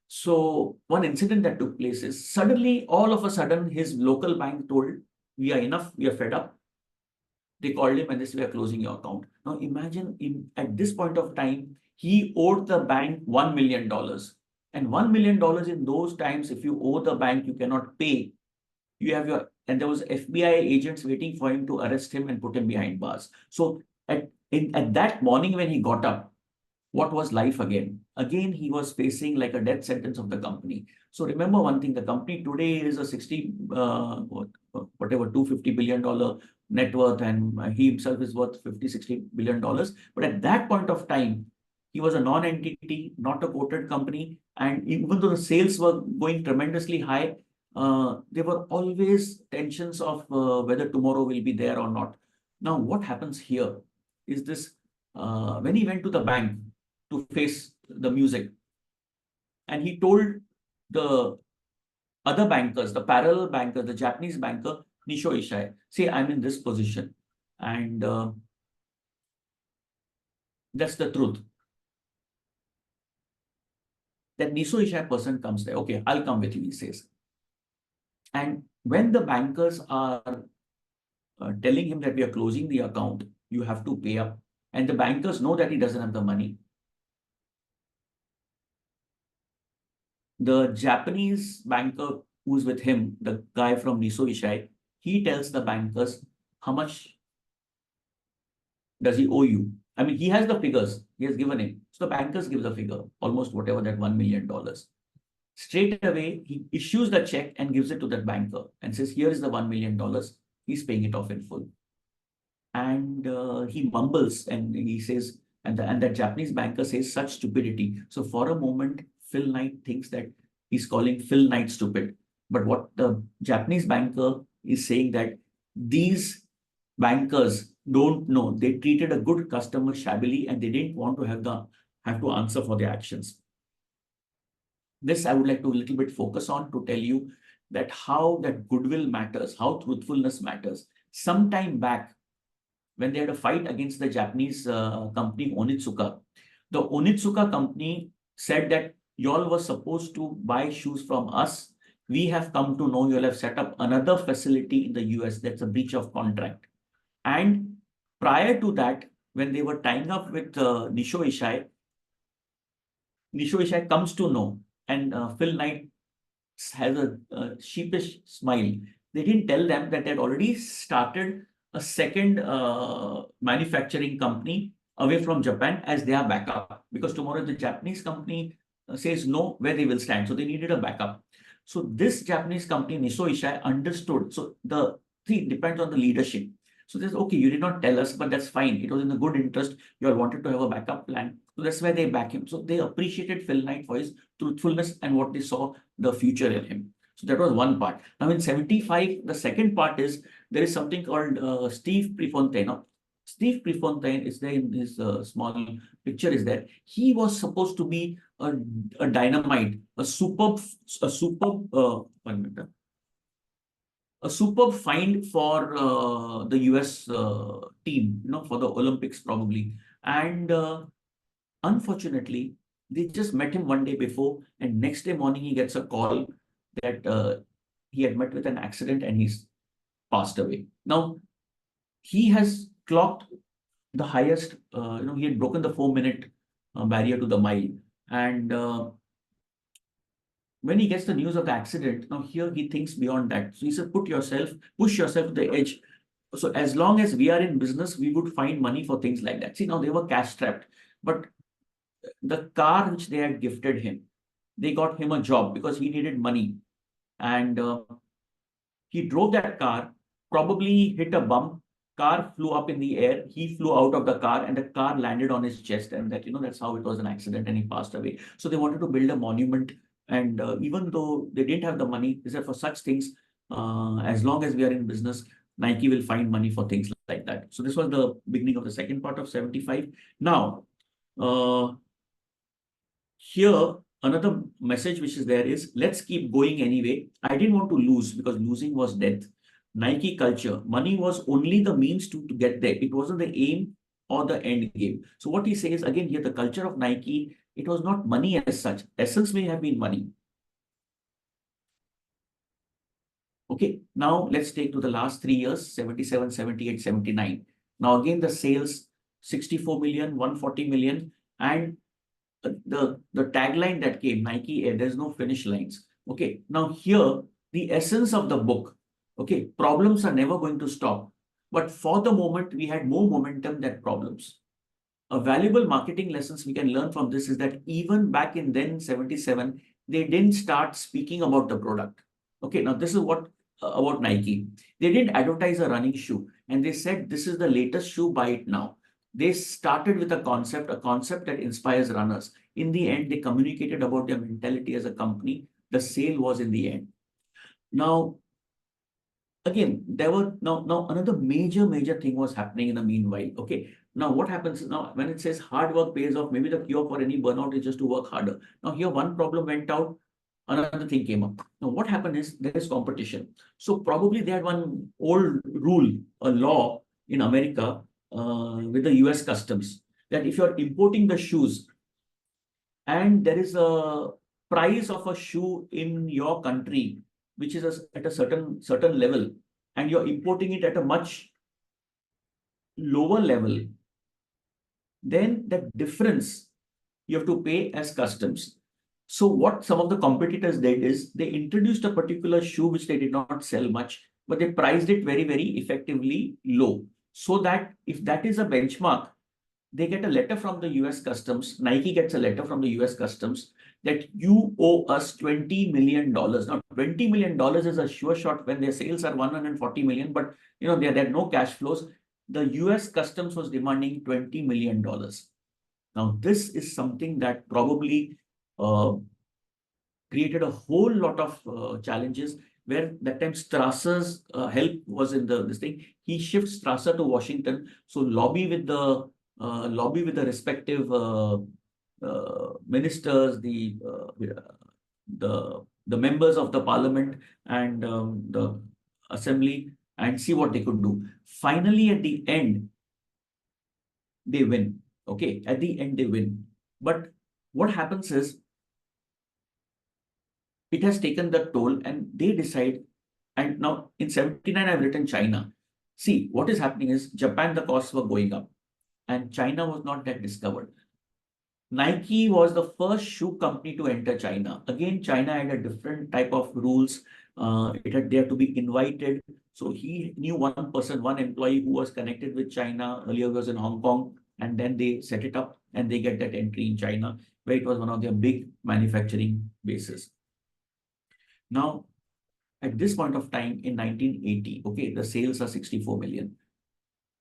So one incident that took place is suddenly, all of a sudden, his local bank told, we are enough, we are fed up. They called him and they said, we are closing your account. Now imagine at this point of time, he owed the bank $1 million. And $1 million in those times, if you owe the bank, you cannot pay. You have and there was FBI agents waiting for him to arrest him and put him behind bars. So at that morning when he got up, what was life again? Again, he was facing like a death sentence of the company. So remember one thing, the company today is a $250 billion net worth, and he himself is worth $50-60 billion. But at that point of time, he was a non-entity, not a quoted company. And even though the sales were going tremendously high, there were always tensions of whether tomorrow will be there or not. Now, what happens here is this, when he went to the bank to face the music, and he told the other bankers, the parallel banker, the Japanese banker, Nisho Ishii, say, I'm in this position. And that's the truth. That Nisho Ishii person comes there. Okay, I'll come with you, he says. And when the bankers are telling him that we are closing the account, you have to pay up, and the bankers know that he doesn't have the money, the Japanese banker who's with him, the guy from Nisho Ishii, he tells the bankers, how much does he owe you? I mean, he has the figures, he has given him. So the bankers give the figure, almost whatever, that $1 million. Straight away, he issues the check and gives it to that banker and says, here is the $1 million. He's paying it off in full. And he mumbles and he says, and that Japanese banker says, such stupidity. So for a moment, Phil Knight thinks that he's calling Phil Knight stupid. But what the Japanese banker is saying, that these bankers don't know. They treated a good customer shabbily and they didn't want to have to answer for their actions. This I would like to a little bit focus on to tell you that how that goodwill matters, how truthfulness matters. Some time back, when they had a fight against the Japanese company Onitsuka, the Onitsuka company said that y'all were supposed to buy shoes from us. We have come to know you all have set up another facility in the US. That's a breach of contract. And prior to that, when they were tying up with Nisho Ishii comes to know, and Phil Knight has a sheepish smile. They didn't tell them that they had already started a second manufacturing company away from Japan as their backup, because tomorrow the Japanese company says no, where they will stand. So they needed a backup. So this Japanese company, Nisho Ishii, understood. So it depends on the leadership. So they said, okay, you did not tell us, but that's fine. It was in the good interest. You all wanted to have a backup plan. So that's why they back him. So they appreciated Phil Knight for his truthfulness and what they saw the future in him. So that was one part. Now in 75, the second part is there is something called Steve Prefontaine. Steve Prefontaine is there in his small picture is there. He was supposed to be a dynamite, a superb find for the US team, for the Olympics probably. And unfortunately, they just met him one day before, and next day morning he gets a call that he had met with an accident and he's passed away. Now, he has clocked the highest, he had broken the 4-minute barrier to the mile. And when he gets the news of the accident, now here he thinks beyond that. So he said, push yourself to the edge. So as long as we are in business, we would find money for things like that. See, now they were cash strapped, but the car which they had gifted him, they got him a job because he needed money. And he drove that car, probably hit a bump, car flew up in the air, he flew out of the car and the car landed on his chest, and that, that's how it was an accident and he passed away. So they wanted to build a monument, and even though they didn't have the money, they said for such things, as long as we are in business, Nike will find money for things like that. So this was the beginning of the second part of 75. Now, here, another message which is there is, let's keep going anyway. I didn't want to lose because losing was death. Nike culture, money was only the means to get there. It wasn't the aim or the end game. So what he says, again, here, the culture of Nike, it was not money as such. Essence may have been money. Okay, now let's take to the last 3 years, 77, 78, 79. Now again, the sales, 64 million, 140 million, and the tagline that came, Nike Air, there's no finish lines. Okay, now here, the essence of the book, okay, problems are never going to stop. But for the moment, we had more momentum than problems. A valuable marketing lessons we can learn from this is that even back in then 77, they didn't start speaking about the product. Okay, now this is what about Nike. They didn't advertise a running shoe and they said, this is the latest shoe, buy it now. They started with a concept that inspires runners. In the end, they communicated about their mentality as a company. The sale was in the end. Now, again, there were now another major thing was happening in the meanwhile. Okay, now what happens now when it says hard work pays off? Maybe the cure for any burnout is just to work harder. Now here one problem went out, another thing came up. Now what happened is there is competition. So probably they had one old rule, a law in America with the US customs, that if you're importing the shoes and there is a price of a shoe in your country which is at a certain level, and you're importing it at a much lower level, then the difference you have to pay as customs. So what some of the competitors did is they introduced a particular shoe which they did not sell much, but they priced it very effectively low, so that if that is a benchmark, they get a letter from the US Customs. Nike gets a letter from the US Customs that you owe us $20 million. Now, $20 million is a sure shot when their sales are 140 million, but there are no cash flows. The US Customs was demanding $20 million. Now, this is something that probably created a whole lot of challenges, where that time Strasser's help was in this thing. He shifts Strasser to Washington, so lobby with the respective ministers, the members of the parliament and the assembly, and see what they could do. Finally, at the end, they win. Okay, at the end they win. But what happens is, it has taken the toll and they decide, and now in 79, I've written China. See, what is happening is Japan, the costs were going up and China was not that discovered. Nike was the first shoe company to enter China. Again, China had a different type of rules. They had to be invited. So he knew one person, one employee who was connected with China. Earlier was in Hong Kong, and then they set it up and they get that entry in China, where it was one of their big manufacturing bases. Now, at this point of time in 1980, okay, the sales are 64 million.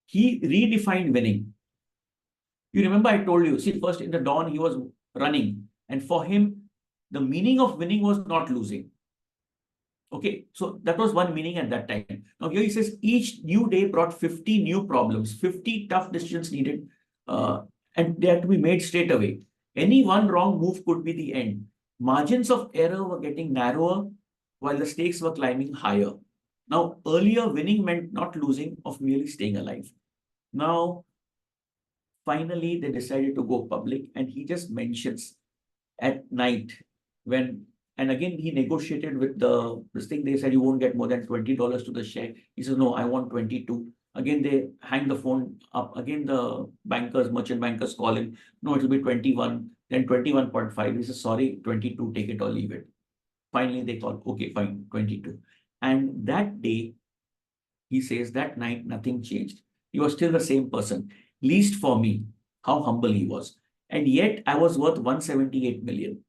He redefined winning. You remember I told you, see, first in the dawn, he was running. And for him, the meaning of winning was not losing. Okay, so that was one meaning at that time. Now here he says, each new day brought 50 new problems, 50 tough decisions needed, and they had to be made straight away. Any one wrong move could be the end. Margins of error were getting narrower while the stakes were climbing higher. Now, earlier winning meant not losing, of merely staying alive. Now, finally, they decided to go public, and he just mentions at night and again, he negotiated with this thing. They said, you won't get more than $20 to the share. He says, no, I want 22. Again, they hang the phone up. Again, the merchant bankers call him. No, it'll be 21, then 21.5. He says, sorry, 22, take it or leave it. Finally, they call, okay, fine, 22. And that day, he says, that night, nothing changed. He was still the same person. Least for me, how humble he was. And yet, I was worth 178 million.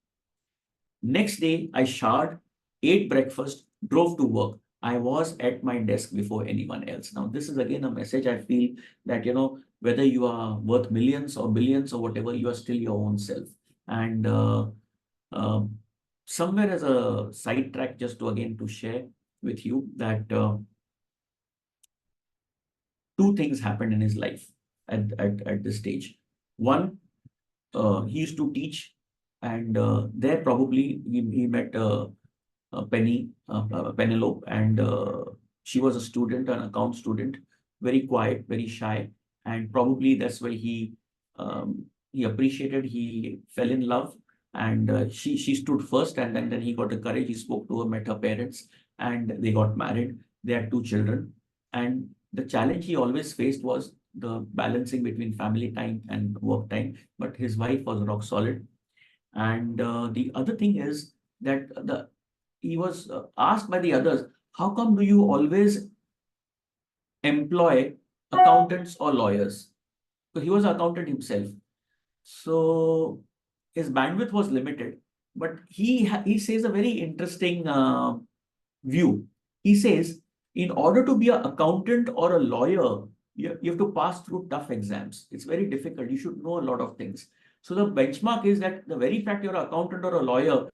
Next day, I showered, ate breakfast, drove to work. I was at my desk before anyone else. Now, this is again a message I feel that, whether you are worth millions or billions or whatever, you are still your own self. And um somewhere as a sidetrack, just to again to share with you that two things happened in his life at this stage. One, he used to teach, and there probably he met Penelope, and she was a student, an account student, very quiet, very shy, and probably that's why he appreciated, he fell in love, and she stood first, and then he got the courage. He spoke to her, met her parents, and they got married. They had two children, and the challenge he always faced was the balancing between family time and work time. But his wife was rock solid, and the other thing is that he was asked by the others, how come do you always employ accountants or lawyers? So he was an accountant himself. So his bandwidth was limited, but he says a very interesting view. He says, in order to be an accountant or a lawyer, you have to pass through tough exams. It's very difficult. You should know a lot of things. So the benchmark is that the very fact you're an accountant or a lawyer,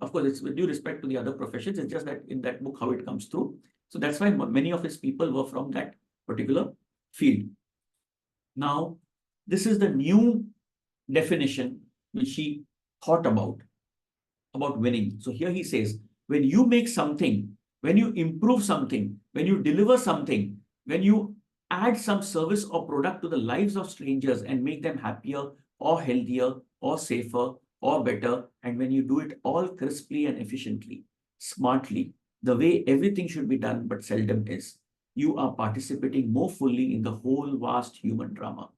of course, it's with due respect to the other professions. It's just that in that book, how it comes through. So that's why many of his people were from that particular field. Now, this is the new definition which he thought about winning. So here he says, when you make something, when you improve something, when you deliver something, when you add some service or product to the lives of strangers and make them happier or healthier or safer or better, and when you do it all crisply and efficiently, smartly, the way everything should be done but seldom is, you are participating more fully in the whole vast human drama.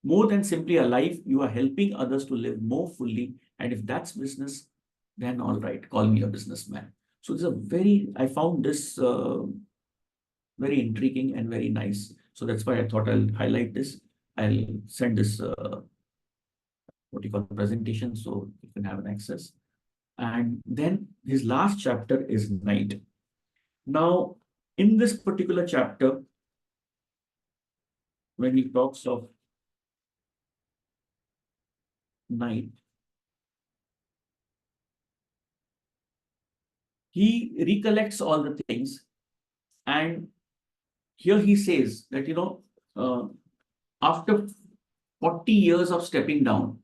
More than simply alive, you are helping others to live more fully. And if that's business, then all right, call me a businessman. So this is I found this very intriguing and very nice. So that's why I thought I'll highlight this. I'll send this, what you call presentation, so you can have an access. And then his last chapter is night. Now, in this particular chapter, when he talks of night, he recollects all the things, and here he says that, after 40 years of stepping down,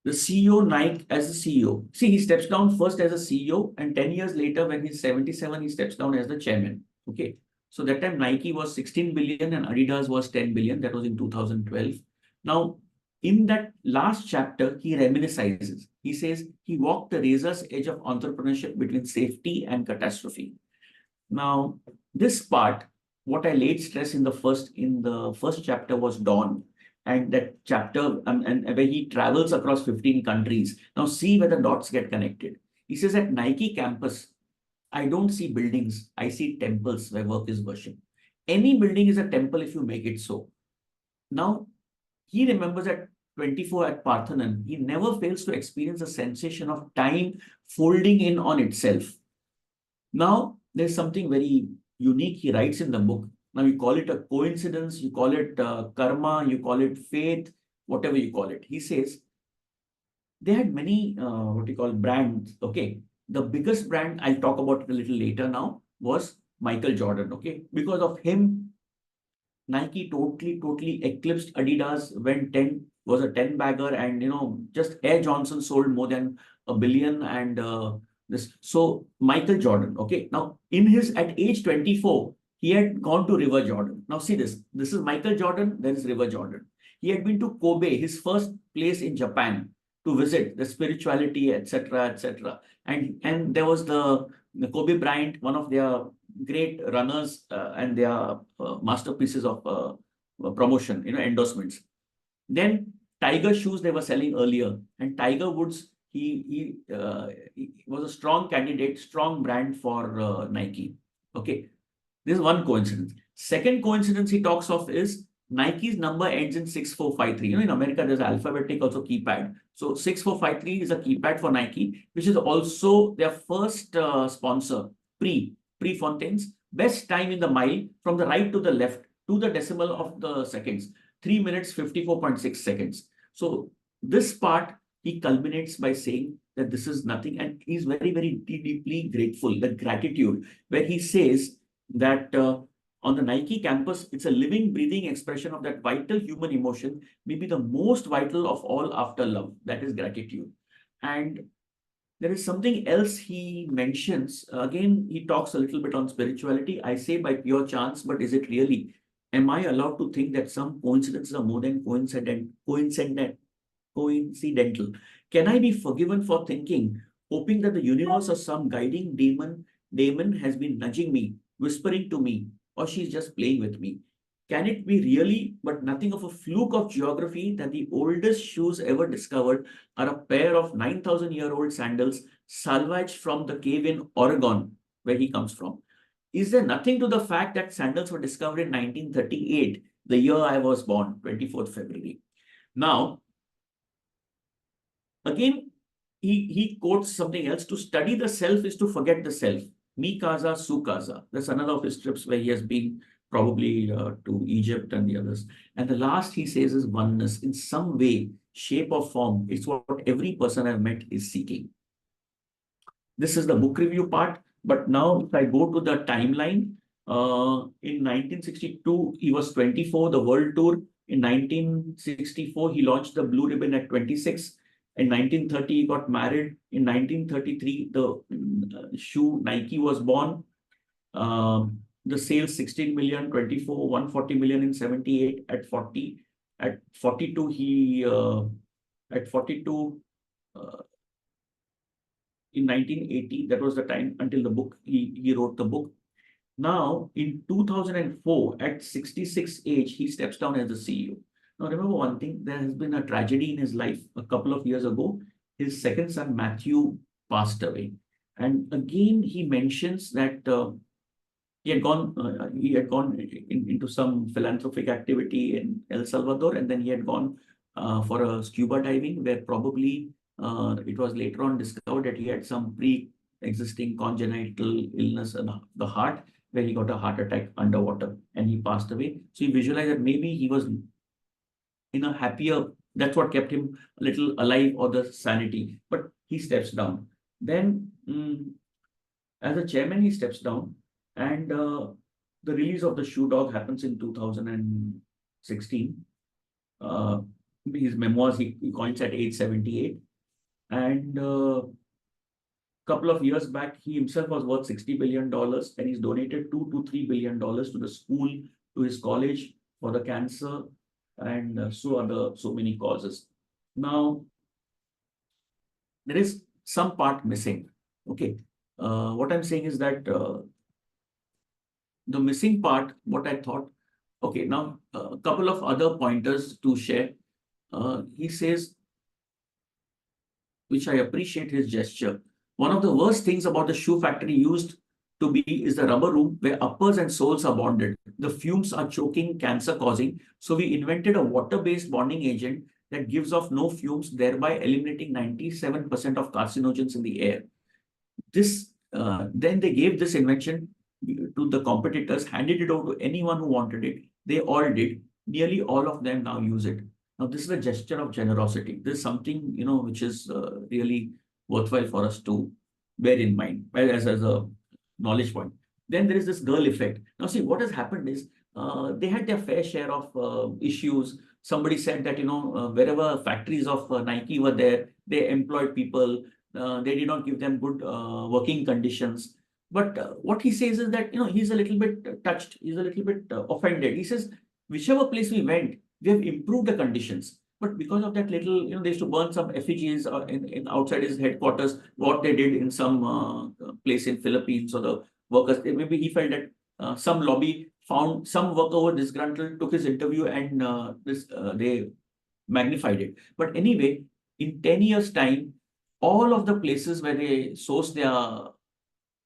the CEO, Nike, as the CEO. See, he steps down first as a CEO, and 10 years later, when he's 77, he steps down as the chairman. Okay. So that time Nike was 16 billion and Adidas was 10 billion. That was in 2012. Now, in that last chapter, he reminisces. He says he walked the razor's edge of entrepreneurship between safety and catastrophe. Now, this part, what I laid stress in the first chapter was dawn, and that chapter and where he travels across 15 countries. Now, see where the dots get connected. He says at Nike campus, I don't see buildings, I see temples where work is worship. Any building is a temple if you make it so. Now, he remembers at 24 at Parthenon, he never fails to experience a sensation of time folding in on itself. Now, there's something very unique he writes in the book. Now, you call it a coincidence, you call it karma, you call it faith, whatever you call it. He says they had many, what you call brands. Okay. The biggest brand, I'll talk about it a little later now, was Michael Jordan. Okay. Because of him, Nike totally eclipsed Adidas, was a 10 bagger, and just Air Johnson sold more than a billion, and so Michael Jordan, okay, now at age 24, he had gone to River Jordan. Now see this is Michael Jordan, there is River Jordan. He had been to Kobe, his first place in Japan, to visit the spirituality, etc. And there was the Kobe Bryant, one of their great runners, and their masterpieces of promotion, endorsements. Then Tiger shoes they were selling earlier, and Tiger Woods, he was a strong candidate, strong brand for Nike. Okay, this is one coincidence. Second coincidence he talks of is Nike's number ends in 6453. You know, in America, there's alphabetic also keypad. So 6453 is a keypad for Nike, which is also their first sponsor, Prefontaines. Best time in the mile from the right to the left to the decimal of the seconds, 3 minutes 54.6 seconds. So this part he culminates by saying that this is nothing, and he's very, very deeply grateful. The gratitude, where he says that on the Nike campus, it's a living, breathing expression of that vital human emotion, maybe the most vital of all after love, that is gratitude. And there is something else he mentions. Again, he talks a little bit on spirituality. I say by pure chance, but is it really? Am I allowed to think that some coincidences are more than coincidental? Can I be forgiven for thinking, hoping that the universe or some guiding demon has been nudging me, whispering to me, or she's just playing with me? Can it be really, but nothing of a fluke of geography, that the oldest shoes ever discovered are a pair of 9,000-year-old sandals salvaged from the cave in Oregon, where he comes from? Is there nothing to the fact that sandals were discovered in 1938, the year I was born, 24th February? Now, again, he quotes something else. To study the self is to forget the self. Mi casa, su casa. That's another of his trips where he has been probably to Egypt and the others. And the last he says is oneness. In some way, shape or form, it's what every person I've met is seeking. This is the book review part. But now if I go to the timeline, in 1962, he was 24, the world tour. In 1964, he launched the Blue Ribbon at 26. In 1930, he got married. In 1933, the shoe Nike was born. The sales 16 million, 24, 140 million in 78. At 40, at 42, at 42, in 1980, that was the time until the book, he wrote the book. Now, in 2004, at 66 age, he steps down as the CEO. Now, remember one thing, there has been a tragedy in his life a couple of years ago. His second son, Matthew, passed away. And again, he mentions that he had gone into some philanthropic activity in El Salvador, and then he had gone for a scuba diving, where probably it was later on discovered that he had some pre-existing congenital illness in the heart, where he got a heart attack underwater and he passed away. So he visualized that maybe he was in a happier, that's what kept him a little alive, or the sanity, but he steps down. Then as a chairman, he steps down, and the release of the Shoe Dog happens in 2016. His memoirs, he coins at age 78. And couple of years back, he himself was worth $60 billion, and he's donated $2 to $3 billion to the school, to his college for the cancer, and so many causes. Now, there is some part missing. Okay. What I'm saying is that the missing part, what I thought, okay, now a couple of other pointers to share. He says, which I appreciate his gesture. One of the worst things about the shoe factory used to be is the rubber room, where uppers and soles are bonded. The fumes are choking, cancer causing. So we invented a water-based bonding agent that gives off no fumes, thereby eliminating 97% of carcinogens in the air. Then they gave this invention to the competitors, handed it over to anyone who wanted it. They all did. Nearly all of them now use it. Now, this is a gesture of generosity. This is something, which is really worthwhile for us to bear in mind as a knowledge point. Then there is this girl effect. Now, see, what has happened is they had their fair share of issues. Somebody said that, wherever factories of Nike were there, they employed people. They did not give them good working conditions. But what he says is that, he's a little bit touched. He's a little bit offended. He says, whichever place we went, we have improved the conditions. But because of that little, they used to burn some effigies in outside his headquarters, what they did in some place in Philippines, or the workers, maybe he felt that some lobby found some worker were disgruntled, took his interview, and they magnified it. But anyway, in 10 years' time, all of the places where they source their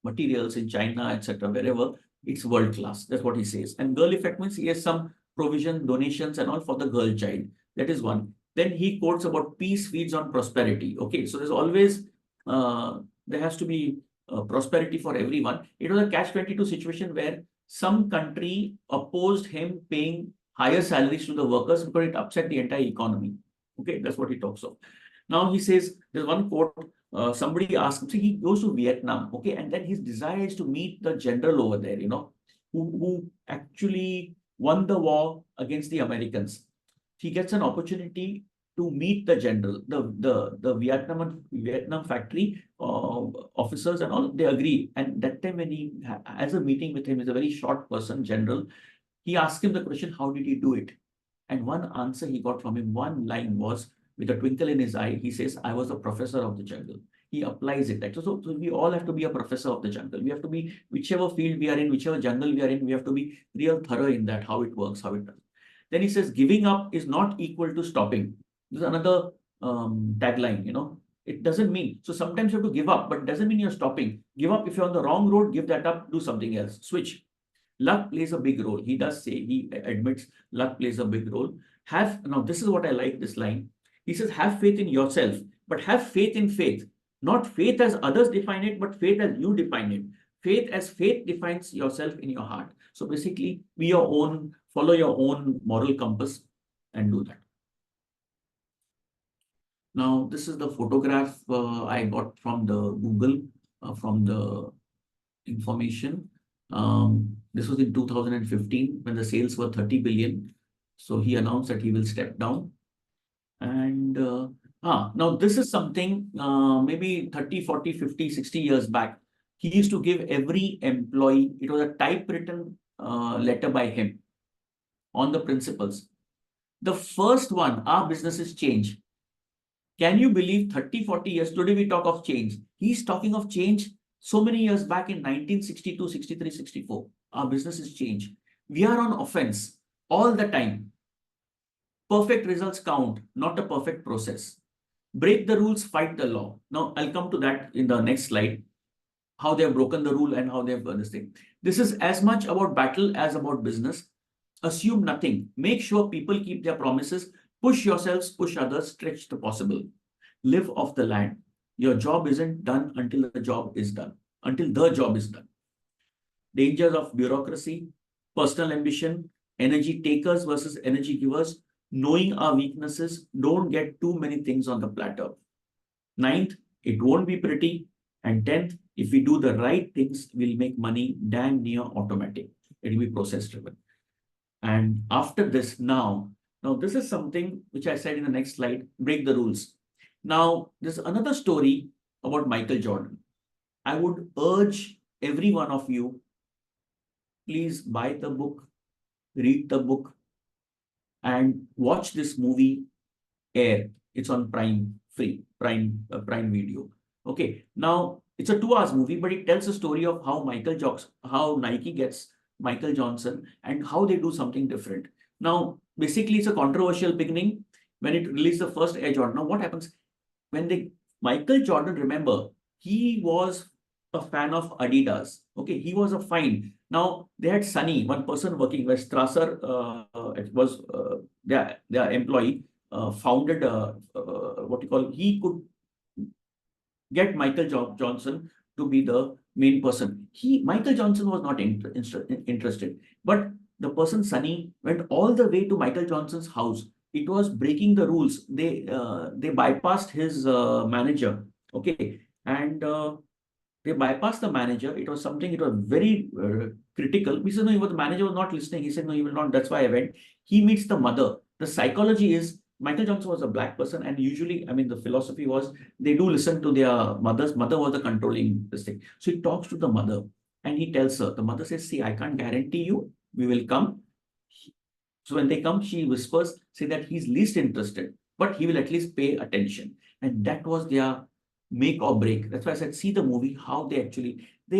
materials in China, etc., wherever, it's world class. That's what he says. And girl effect means he has some provision, donations, and all for the girl child. That is one. Then he quotes about peace feeds on prosperity. Okay, so there's always there has to be prosperity for everyone. It was a catch-22 situation where some country opposed him paying higher salaries to the workers because it upset the entire economy. Okay, that's what he talks of. Now he says, there's one quote, somebody asked him, so he goes to Vietnam, okay, and then his desire is to meet the general over there, who actually won the war against the Americans. He gets an opportunity to meet the general, the Vietnam factory officers and all, they agree. And that time when he has a meeting with him, is a very short person, general, he asked him the question, how did he do it? And one answer he got from him, one line was, with a twinkle in his eye, he says, I was a professor of the jungle. He applies it. So we all have to be a professor of the jungle. We have to be, whichever field we are in, whichever jungle we are in, we have to be real thorough in that, how it works, how it does. Then he says, giving up is not equal to stopping. This is another tagline, It doesn't mean, so sometimes you have to give up, but it doesn't mean you're stopping. Give up if you're on the wrong road, give that up, do something else, switch. Luck plays a big role. He does say, he admits luck plays a big role. Now this is what I like, this line. He says, have faith in yourself, but have faith in faith. Not faith as others define it, but faith as you define it. Faith as faith defines yourself in your heart. So basically, be your own, follow your own moral compass and do that. Now, this is the photograph I got from the Google, from the information. This was in 2015 when the sales were 30 billion. So he announced that he will step down. And now this is something maybe 30, 40, 50, 60 years back. He used to give every employee, it was a typewritten letter by him on the principles. The first one, our businesses change. Can you believe 30, 40 years, today we talk of change. He's talking of change so many years back in 1962, 63, 64. Our businesses change. We are on offense all the time. Perfect results count, not a perfect process. Break the rules, fight the law. Now, I'll come to that in the next slide, how they have broken the rule and how they have done this thing. This is as much about battle as about business. Assume nothing. Make sure people keep their promises. Push yourselves, push others, stretch the possible. Live off the land. Your job isn't done until the job is done. Until the job is done. Dangers of bureaucracy, personal ambition, energy takers versus energy givers, knowing our weaknesses, don't get too many things on the platter. 9th, it won't be pretty. And 10th, if we do the right things, we'll make money damn near automatic. It will be process driven. And after this, now this is something which I said in the next slide, break the rules. Now, there's another story about Michael Jordan. I would urge every one of you, please buy the book, read the book, and watch this movie Air. It's on Prime Video. Okay, now it's a 2 hours movie, but it tells a story of how how Nike gets Michael Johnson and how they do something different. Now, basically, it's a controversial beginning when it released the first Air Jordan. Now, what happens when Michael Jordan, remember, he was a fan of Adidas. Okay, he was a fine. Now, they had Sunny, one person working where Strasser, it was their employee, founded what you call, he could get Michael Johnson to be the main person. Michael Johnson was not interested, but the person Sunny went all the way to Michael Johnson's house. It was breaking the rules. They bypassed his manager. Okay, and they bypassed the manager. It was something. It was very critical. He said, no, the manager was not listening. He said, no, he will not. That's why I went. He meets the mother. The psychology is Michael Johnson was a black person, and usually, I mean, the philosophy was they do listen to their mothers. Mother was the controlling this thing. So he talks to the mother and he tells her. The mother says, see, I can't guarantee you. We will come. So when they come, she whispers, say that he's least interested, but he will at least pay attention. And that was their make or break. That's why I said, see the movie, how they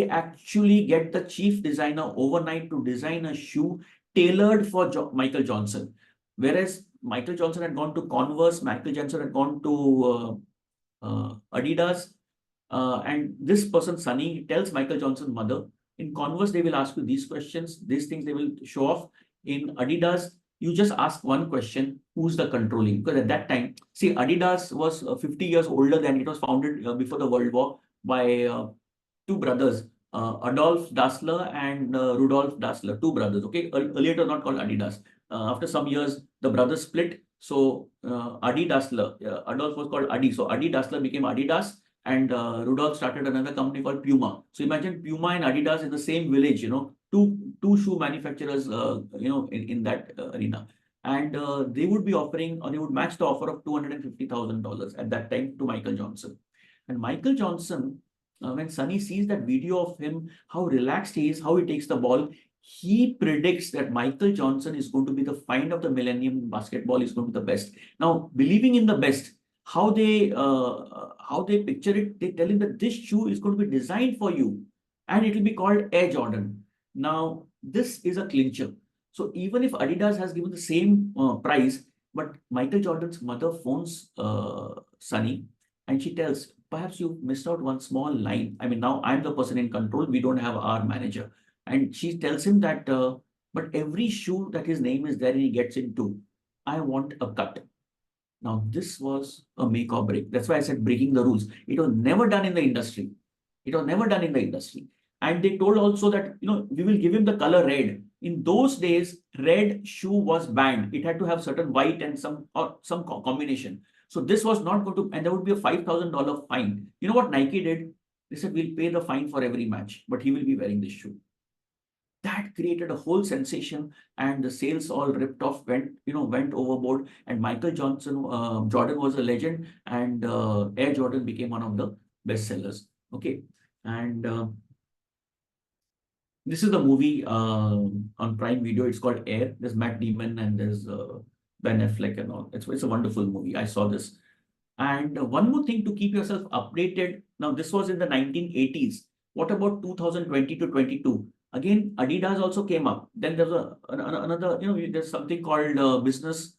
actually get the chief designer overnight to design a shoe tailored for Michael Johnson. Whereas Michael Johnson had gone to Converse, Michael Johnson had gone to Adidas. And this person, Sunny, tells Michael Johnson's mother, in Converse, they will ask you these questions, these things they will show off. In Adidas, you just ask one question, who's the controlling? Because at that time, see, Adidas was 50 years older than it was founded before the World War by two brothers, Adolf Dassler and Rudolf Dassler, two brothers. Okay, earlier it was not called Adidas. After some years, the brothers split. So Adi Dassler, Adolf was called Adi. So Adi Dassler became Adidas, and Rudolf started another company called Puma. So imagine Puma and Adidas in the same village. Two shoe manufacturers. In that arena. And they would be offering, or they would match the offer of $250,000 at that time to Michael Johnson. And Michael Johnson, when Sonny sees that video of him, how relaxed he is, how he takes the ball, he predicts that Michael Johnson is going to be the find of the millennium in basketball, is going to be the best. Now, believing in the best, how they picture it, they tell him that this shoe is going to be designed for you, and it will be called Air Jordan. Now, this is a clincher. So even if Adidas has given the same price, but Michael Jordan's mother phones Sonny, and she tells, perhaps you missed out one small line. I mean, now I'm the person in control. We don't have our manager. And she tells him that, but every shoe that his name is there and he gets into, I want a cut. Now, this was a make or break. That's why I said breaking the rules. It was never done in the industry. It was never done in the industry. And they told also that, we will give him the color red. In those days, red shoe was banned. It had to have certain white and some combination. So this was not going to, and there would be a $5,000 fine. You know what Nike did? They said, we'll pay the fine for every match, but he will be wearing this shoe. That created a whole sensation, and the sales all ripped off, went overboard. And Michael Jordan was a legend, and Air Jordan became one of the best sellers. Okay. And this is the movie on Prime Video. It's called Air. There's Matt Damon and there's Ben Affleck and all. It's a wonderful movie. I saw this. And one more thing to keep yourself updated. Now, this was in the 1980s. What about 2020 to 22? Again, Adidas also came up. Then there's another, there's something called Business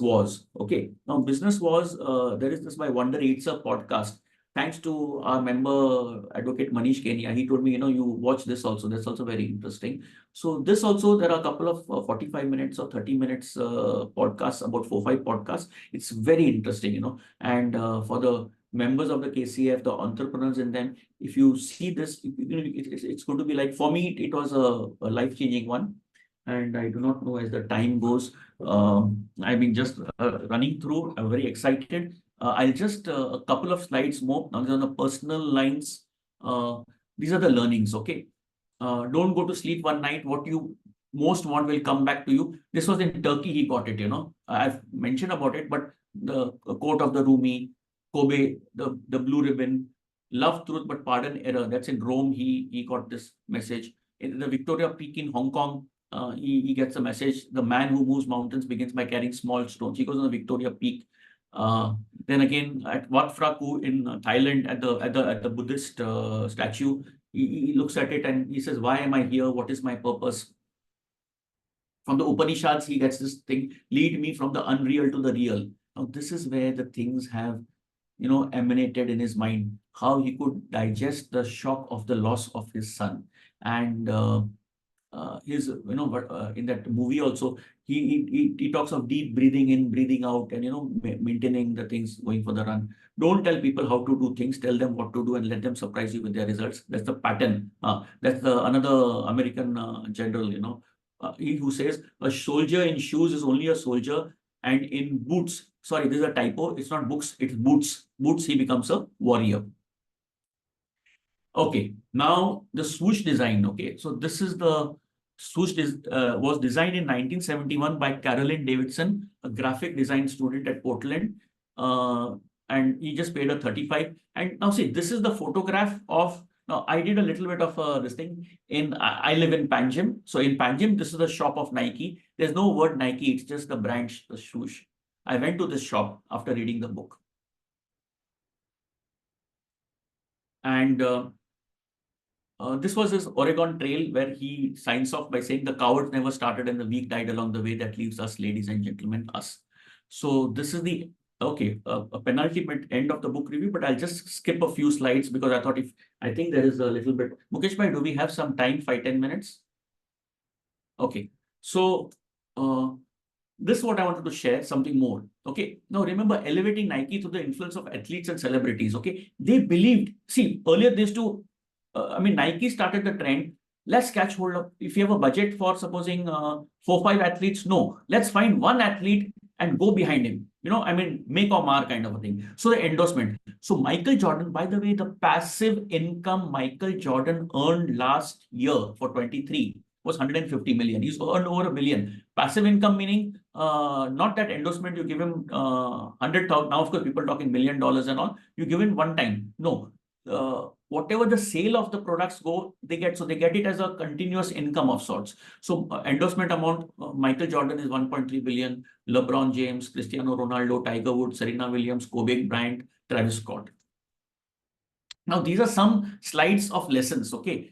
Wars. Okay. Now, Business Wars, there is this by Wonder Eats a podcast. Thanks to our member advocate Manish Kenya, he told me, you watch this also. That's also very interesting. So this also, there are a couple of 45 minutes or 30 minutes podcasts, about 4-5 podcasts. It's very interesting, and for the members of the KCF, the entrepreneurs in them, if you see this, it's going to be like, for me, it was a life-changing one. And I do not know as the time goes. I've been just running through. I'm very excited. I'll just a couple of slides more. Now, on the personal lines, these are the learnings. Okay. Don't go to sleep one night. What you most want will come back to you. This was in Turkey. He got it. I've mentioned about it, but the quote of the Rumi, Kobe, the blue ribbon, love truth but pardon error. That's in Rome. He got this message. In the Victoria Peak in Hong Kong, he gets a message. The man who moves mountains begins by carrying small stones. He goes on the Victoria Peak. Then again at Wat Phra Ku in Thailand, at the Buddhist statue, he looks at it and he says, "Why am I here? What is my purpose?" From the Upanishads, he gets this thing: "Lead me from the unreal to the real." Now, this is where the things have, emanated in his mind. How he could digest the shock of the loss of his son, and his, in that movie also, he talks of deep breathing in, breathing out, and maintaining the things going for the run. Don't tell people how to do things. Tell them what to do and let them surprise you with their results. That's the pattern. That's another American general. He who says a soldier in shoes is only a soldier, and in boots. Sorry, this is a typo. It's not books. It's boots. Boots. He becomes a warrior. Okay, now the swoosh design. Okay, so this is the swoosh was designed in 1971 by Carolyn Davidson, a graphic design student at Portland, and he just paid a 35. And now see, this is the photograph of. Now I did a little bit of this thing in. I live in Panjim, so in Panjim, this is the shop of Nike. There's no word Nike; it's just the brand, the swoosh. I went to this shop after reading the book, and this was his Oregon Trail, where he signs off by saying, "The cowards never started and the weak died along the way. That leaves us, ladies and gentlemen, us." So this is the, okay, a penultimate end of the book review, but I'll just skip a few slides because I think there is a little bit. Mukesh bhai, do we have some time, 5-10 minutes? Okay. So this is what I wanted to share, something more. Okay. Now remember, elevating Nike through the influence of athletes and celebrities. Okay. They believed, see, earlier they used to, Nike started the trend. Let's catch hold of, if you have a budget for supposing 4, 5 athletes, no, let's find one athlete and go behind him. Make or mar kind of a thing. So the endorsement. So Michael Jordan, by the way, the passive income Michael Jordan earned last year for 23 was 150 million. He's earned over 1 million. Passive income meaning not that endorsement you give him 100,000. Now, of course, people talking $1 million and all. You give him one time. No, whatever the sale of the products go, they get. So they get it as a continuous income of sorts. So endorsement amount, Michael Jordan is 1.3 billion. LeBron James, Cristiano Ronaldo, Tiger Woods, Serena Williams, Kobe Bryant, Travis Scott. Now, these are some slides of lessons. Okay.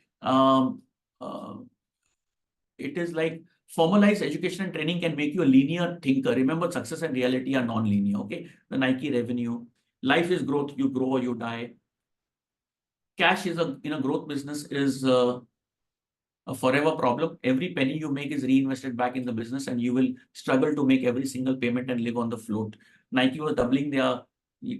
It is like formalized education and training can make you a linear thinker. Remember, success and reality are non-linear. Okay. The Nike revenue, life is growth, you grow or you die. Cash is in a growth business is a forever problem. Every penny you make is reinvested back in the business and you will struggle to make every single payment and live on the float. Nike was doubling their,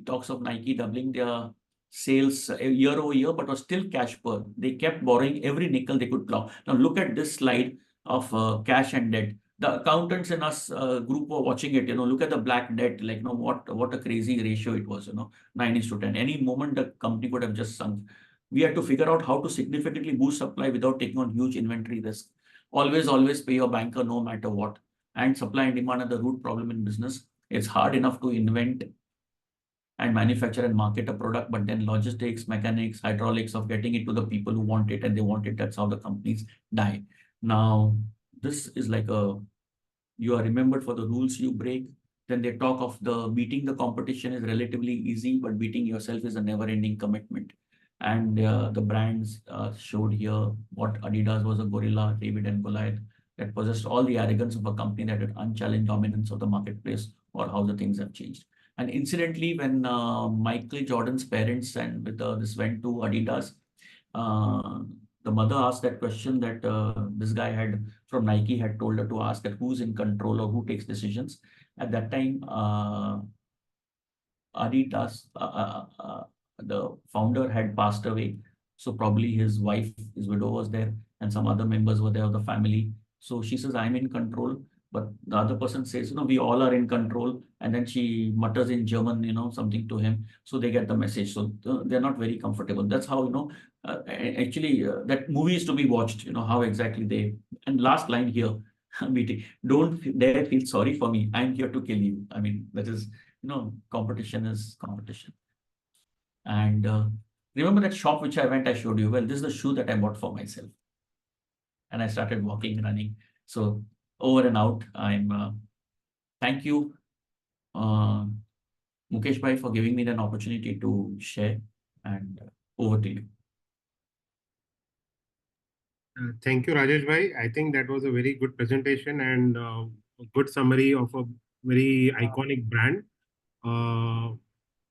talks of Nike doubling their sales year over year, but was still cash poor. They kept borrowing every nickel they could plow. Now look at this slide of cash and debt. The accountants in us group were watching it, look at the black debt, like, what a crazy ratio it was, 9:10. Any moment the company could have just sunk. We had to figure out how to significantly boost supply without taking on huge inventory risk. Always pay your banker no matter what. And supply and demand are the root problem in business. It's hard enough to invent and manufacture and market a product, but then logistics, mechanics, hydraulics of getting it to the people who want it and they want it, that's how the companies die. Now, this is like you are remembered for the rules you break. Then they talk of beating the competition is relatively easy, but beating yourself is a never-ending commitment. And the brands showed here what Adidas was, a gorilla, David and Goliath, that possessed all the arrogance of a company that had unchallenged dominance of the marketplace, or how the things have changed. And incidentally, when Michael Jordan's parents and with this went to Adidas, the mother asked that question that this guy had from Nike had told her to ask, that who's in control or who takes decisions. At that time, Adidas, the founder, had passed away. So probably his wife, his widow was there, and some other members were there of the family. So she says, I'm in control. But the other person says, we all are in control. And then she mutters in German, something to him. So they get the message. So they're not very comfortable. That's how, actually, that movie is to be watched, how exactly they. And last line here, meeting, don't dare feel sorry for me. I'm here to kill you. That is, competition is competition. And remember that shop which I went, I showed you. Well, this is the shoe that I bought for myself. And I started walking, running. So over and out. Thank you, Mukesh Bhai, for giving me an opportunity to share. And over to you. Thank you, Rajesh Bhai. I think that was a very good presentation and a good summary of a very iconic brand.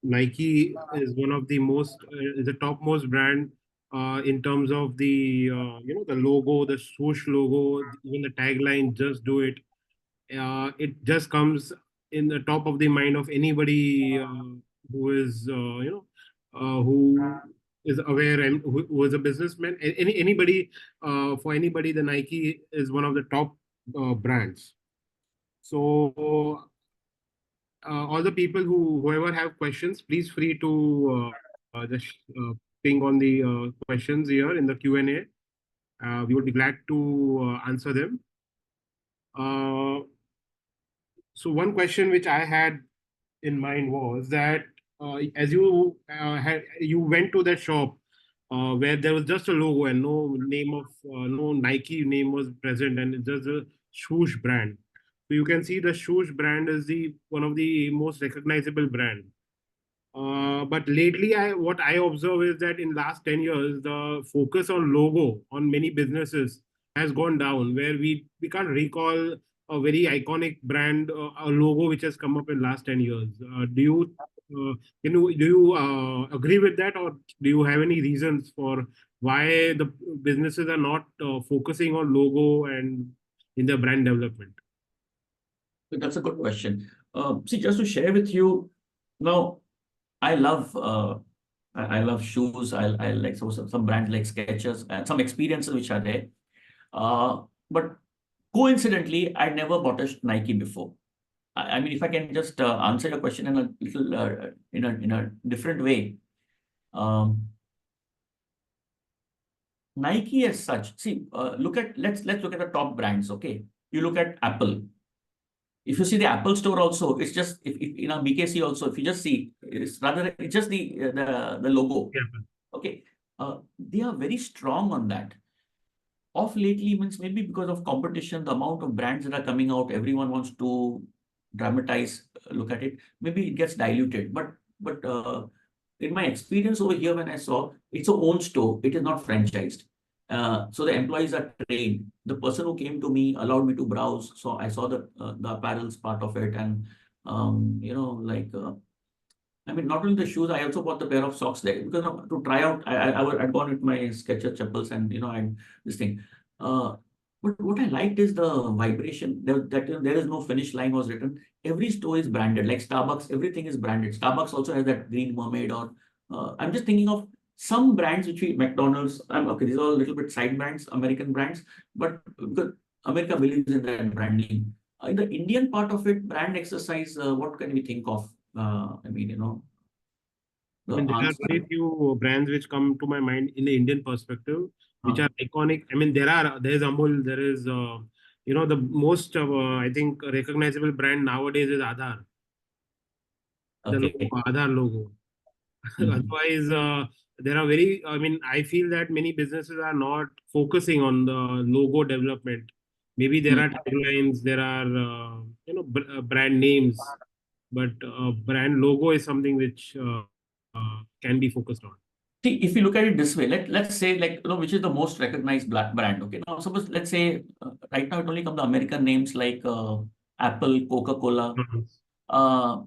Nike is one of the is the topmost brand in terms of the the logo, the swoosh logo, even the tagline, "Just do it." It just comes in the top of the mind of anybody who is who is aware and who is a businessman. Anybody for anybody, the Nike is one of the top brands. So all the people whoever have questions, please free to just ping on the questions here in the Q&A. We would be glad to answer them. So one question which I had in mind was that as you you went to that shop where there was just a logo and no name of no Nike name was present, and it's just a swoosh brand. So you can see the swoosh brand is the one of the most recognizable brand. But lately, what I observe is that in last 10 years, the focus on logo on many businesses has gone down, where we can't recall a very iconic brand, a logo which has come up in last 10 years. Do you agree with that, or do you have any reasons for why the businesses are not focusing on logo and in their brand development? That's a good question. See, just to share with you, now I love I love shoes. I like some brands like Skechers and some experiences which are there. But coincidentally, I never bought a Nike before. I mean, if I can just answer your question in a little in a different way, um, Nike as such. See, look at let's look at the top brands. Okay, you look at Apple. If you see the Apple Store also, it's just if in a BKC also, if you just see, it's just the logo. Yeah. Okay, they are very strong on that. Of lately means maybe because of competition, the amount of brands that are coming out, everyone wants to dramatize, look at it. Maybe it gets diluted, but in my experience over here, when I saw it's a own store, it is not franchised. So the employees are trained. The person who came to me allowed me to browse, so I saw the apparels part of it, and like I mean, not only the shoes, I also bought the pair of socks there because to try out, I'd gone with my Skechers chappals and and this thing. Uh, but what I liked is the vibration. There is no finish line was written. Every store is branded, like Starbucks. Everything is branded. Starbucks also has that green mermaid. Or I'm just thinking of some brands which we McDonald's. Okay, these are all a little bit side brands, American brands, but because America believes in that branding. In the Indian part of it, brand exercise. What can we think of? I mean, I the mean, there are answer. very few brands which come to my mind in the Indian perspective, which Uh, are iconic. I mean, there's Amul, there is the most I think recognizable brand nowadays is Aadhaar, the logo, okay. Aadhaar logo. Mhm. Otherwise, there are very. I mean, I feel that many businesses are not focusing on the logo development. Maybe there Mm. are taglines, there are brand names, but brand logo is something which can be focused on. See, if you look at it this way, let's say like which is the most recognized black brand. Okay, now suppose let's say right now it only come the American names like Apple, Coca-Cola. Mhm. Uh,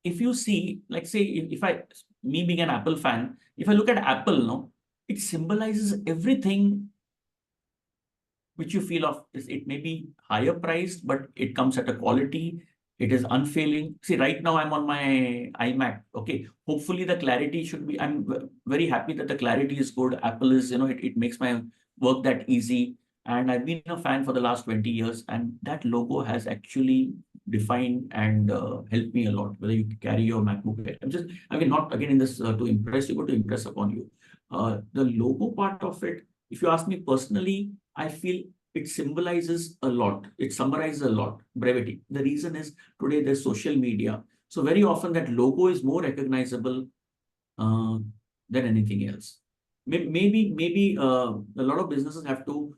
if you see, like say if I me being an Apple fan, if I look at Apple, no, it symbolizes everything which you feel of is it may be higher priced, but it comes at a quality. It is unfailing. See, right now I'm on my iMac. Okay, hopefully the clarity should be. Very happy that the clarity is good. Apple is, it makes my work that easy. And I've been a fan for the last 20 years, and that logo has actually defined and helped me a lot. Whether you carry your MacBook, I'm just, I mean, not again in this to impress you, but to impress upon you. The logo part of it, if you ask me personally, I feel it symbolizes a lot. It summarizes a lot. Brevity. The reason is today there's social media. So very often that logo is more recognizable uh, than anything else. Maybe a lot of businesses have to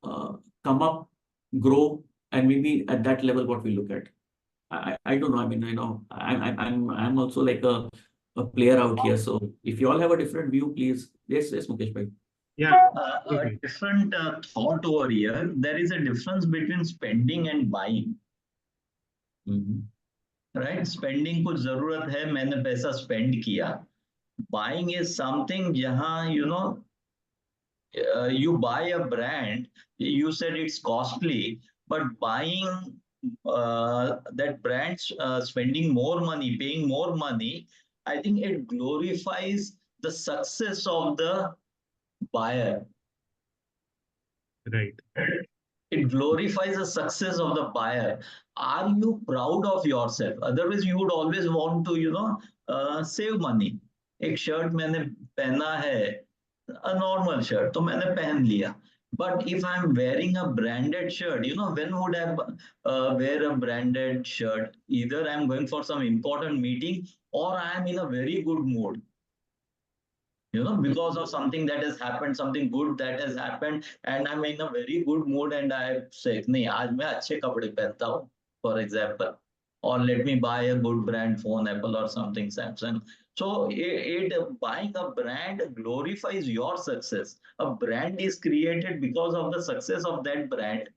uh, come up, grow, and maybe at that level what we look at. I don't know. I mean, I'm also like a player out here. So if you all have a different view, please. Yes, Mukesh bhai. Yeah, A absolutely. different thought over here. There is a difference between spending and buying, Mhm. right? Spending कुछ जरूरत है मैंने पैसा spend किया. Buying is something जहाँ you buy a brand. You said it's costly, but buying that brand, spending more money, paying more money, I think it glorifies the success of the buyer. Right. It glorifies the success of the buyer. Are you proud of yourself? Otherwise you would always want to save money. एक shirt मैंने पहना है, a normal shirt तो मैंने पहन लिया. But if I'm wearing a branded shirt, when would I wear a branded shirt? Either I'm going for some important meeting or I'm in a very good mood, because of something that has happened, something good that has happened, and I'm in a very good mood, and I say, "नहीं, आज मैं अच्छे कपड़े पहनता हूँ," for example, or let me buy a good brand phone, Apple or something, Samsung. So buying a brand glorifies your success. A brand is created because of the success of that brand,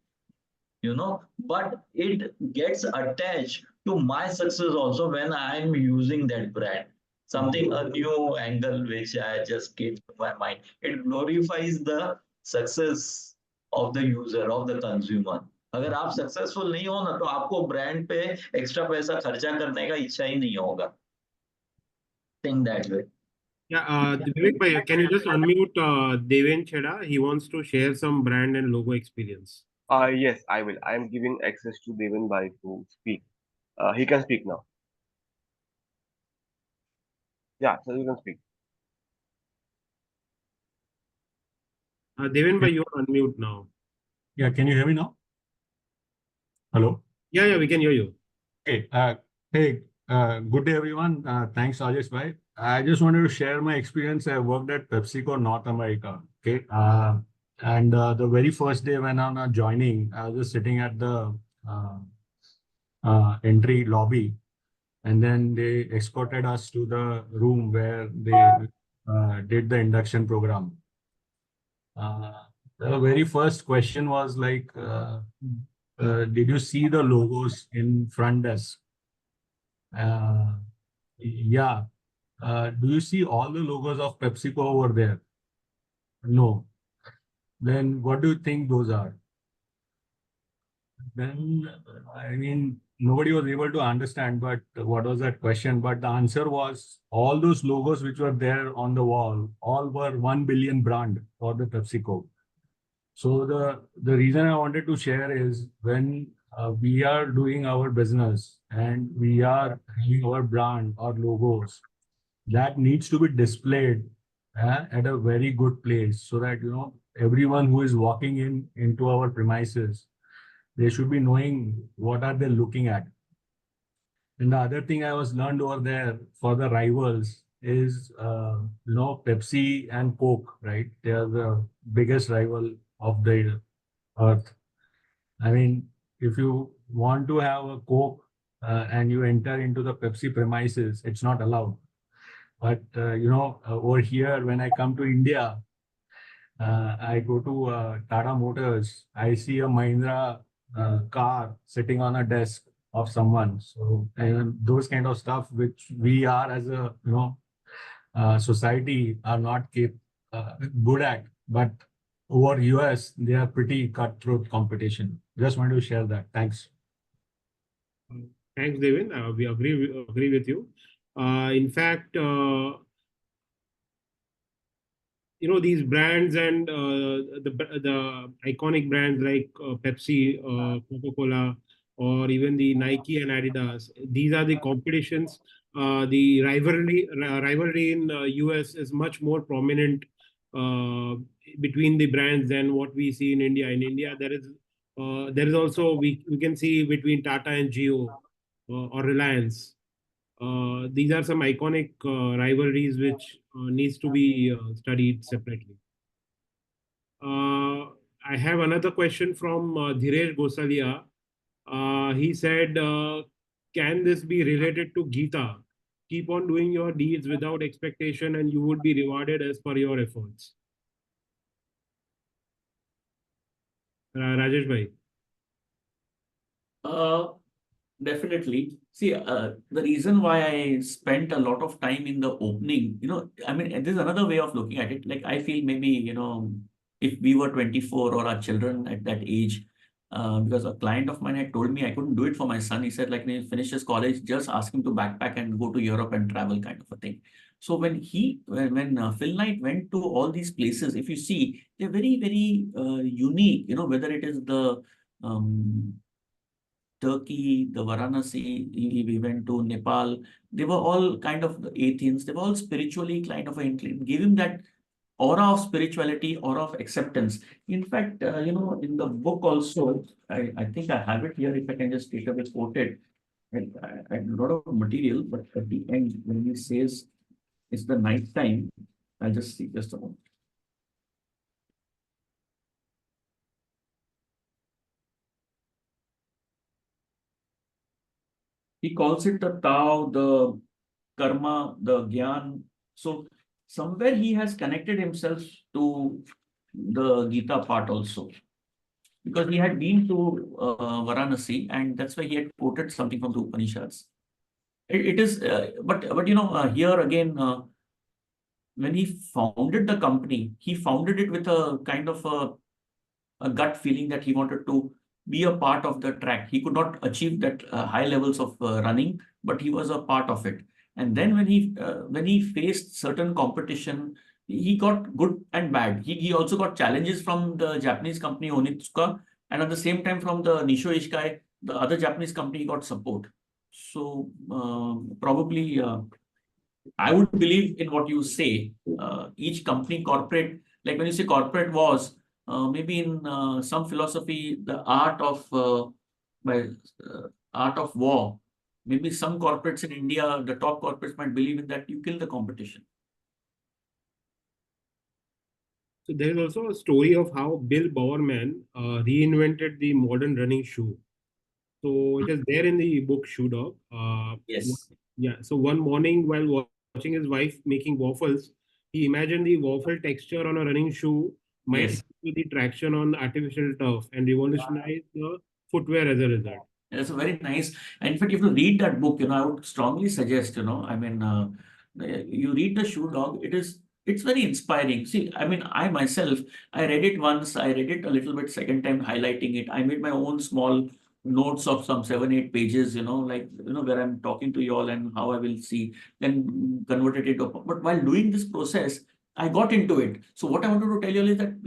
but it gets attached to my success also when I'm using that brand. Something, a new angle which I just came to my mind. It glorifies the success of the user, of the consumer. अगर आप successful नहीं हो ना तो आपको brand पे extra पैसा खर्चा करने का इच्छा ही नहीं होगा. Think that way. Yeah, Vivek bhai, can you just unmute Deven Chheda? He wants to share some brand and logo experience. Yes, I will. I am giving access to Devin Bhai to speak. He can speak now. Yeah, so you can speak. Deven bhai, you are unmute now. Yeah, can you hear me now? Hello. Yeah, we can hear you. Okay. Hey, good day, everyone. Thanks, Rajesh bhai. I just wanted to share my experience. I worked at PepsiCo North America. Okay. And the very first day when I'm joining, I was just sitting at the uh, entry lobby, and then they escorted us to the room where they did the induction program. The very first question was like, did you see the logos in front desk? Yeah. Do you see all the logos of PepsiCo over there? No. Then what do you think those are? Then, I mean, nobody was able to understand, but what was that question? But the answer was all those logos which were there on the wall, all were 1 billion brand for the PepsiCo. So the reason I wanted to share is when we are doing our business and we are having our brand or logos, that needs to be displayed at a very good place so that everyone who is walking into our premises, they should be knowing what are they looking at. And the other thing I was learned over there for the rivals is Pepsi and Coke, right? They are the biggest rival of the earth. I mean, if you want to have a Coke and you enter into the Pepsi premises, it's not allowed. But over here, when I come to India, I go to Tata Motors. I see a Mahindra car sitting on a desk of someone. So and those kind of stuff, which we are as a society are not good at, but over US they are pretty cutthroat competition. Just want to share that. Thanks. Thanks, Devin. We agree with you. In fact, these brands and the iconic brands like Pepsi, Coca-Cola, or even the Nike and Adidas. These are the competitions. The rivalry in US is much more prominent uh, between the brands than what we see in India. In India, there is also we can see between Tata and Jio or Reliance. These are some iconic rivalries which needs to be studied separately. I have another question from Dhiresh Gosalia. He said, can this be related to Gita? Keep on doing your deeds without expectation and you would be rewarded as per your efforts. Rajesh bhai. Definitely. See, the reason why I spent a lot of time in the opening, I mean, this is another way of looking at it. Like, I feel maybe, if we were 24 or our children at that age, because a client of mine had told me I couldn't do it for my son. He said, like, when he finishes college, just ask him to backpack and go to Europe and travel, kind of a thing. So when Phil Knight went to all these places, if you see, they're very, very unique, whether it is the Turkey, the Varanasi, we went to Nepal. They were all kind of the Athens. They were all spiritually kind of inclined. Give him that aura of spirituality, aura of acceptance. In fact, in the book also, I think I have it here. If I can just take away quote it. I a lot of material, but at the end, when he says it's the night time, I'll just see just a moment. He calls it the Tao, the Karma, the Gyan. So somewhere he has connected himself to the Gita part also. Because he had been to Varanasi and that's why he had quoted something from the Upanishads. It is, but here again, when he founded the company, he founded it with a kind of a gut feeling that he wanted to be a part of the track. He could not achieve that high levels of running, but he was a part of it. And then when he faced certain competition, he got good and bad. He also got challenges from the Japanese company Onitsuka, and at the same time from the Nisho Ishkai, the other Japanese company, got support. So probably I would believe in what you say. Each company, corporate, like when you say corporate wars, maybe in some philosophy, the by art of war. Maybe some corporates in India, the top corporates might believe in that you kill the competition. So there is also a story of how Bill Bowerman reinvented the modern running shoe. So it is there in the book Shoe Dog. Yes. Yeah. So one morning while watching his wife making waffles, he imagined the waffle texture on a running shoe might Yes. with the traction on artificial turf and revolutionize the footwear as a result. It's a very nice. And in fact, if you read that book, I would strongly suggest, I mean, you read the Shoe Dog. It's very inspiring. See, I mean, I myself, I read it once. I read it a little bit second time, highlighting it. I made my own small notes of some 7, 8 pages. Where I'm talking to you all and how I will see, then converted it up. But while doing this process, I got into it. So what I wanted to tell you all is that,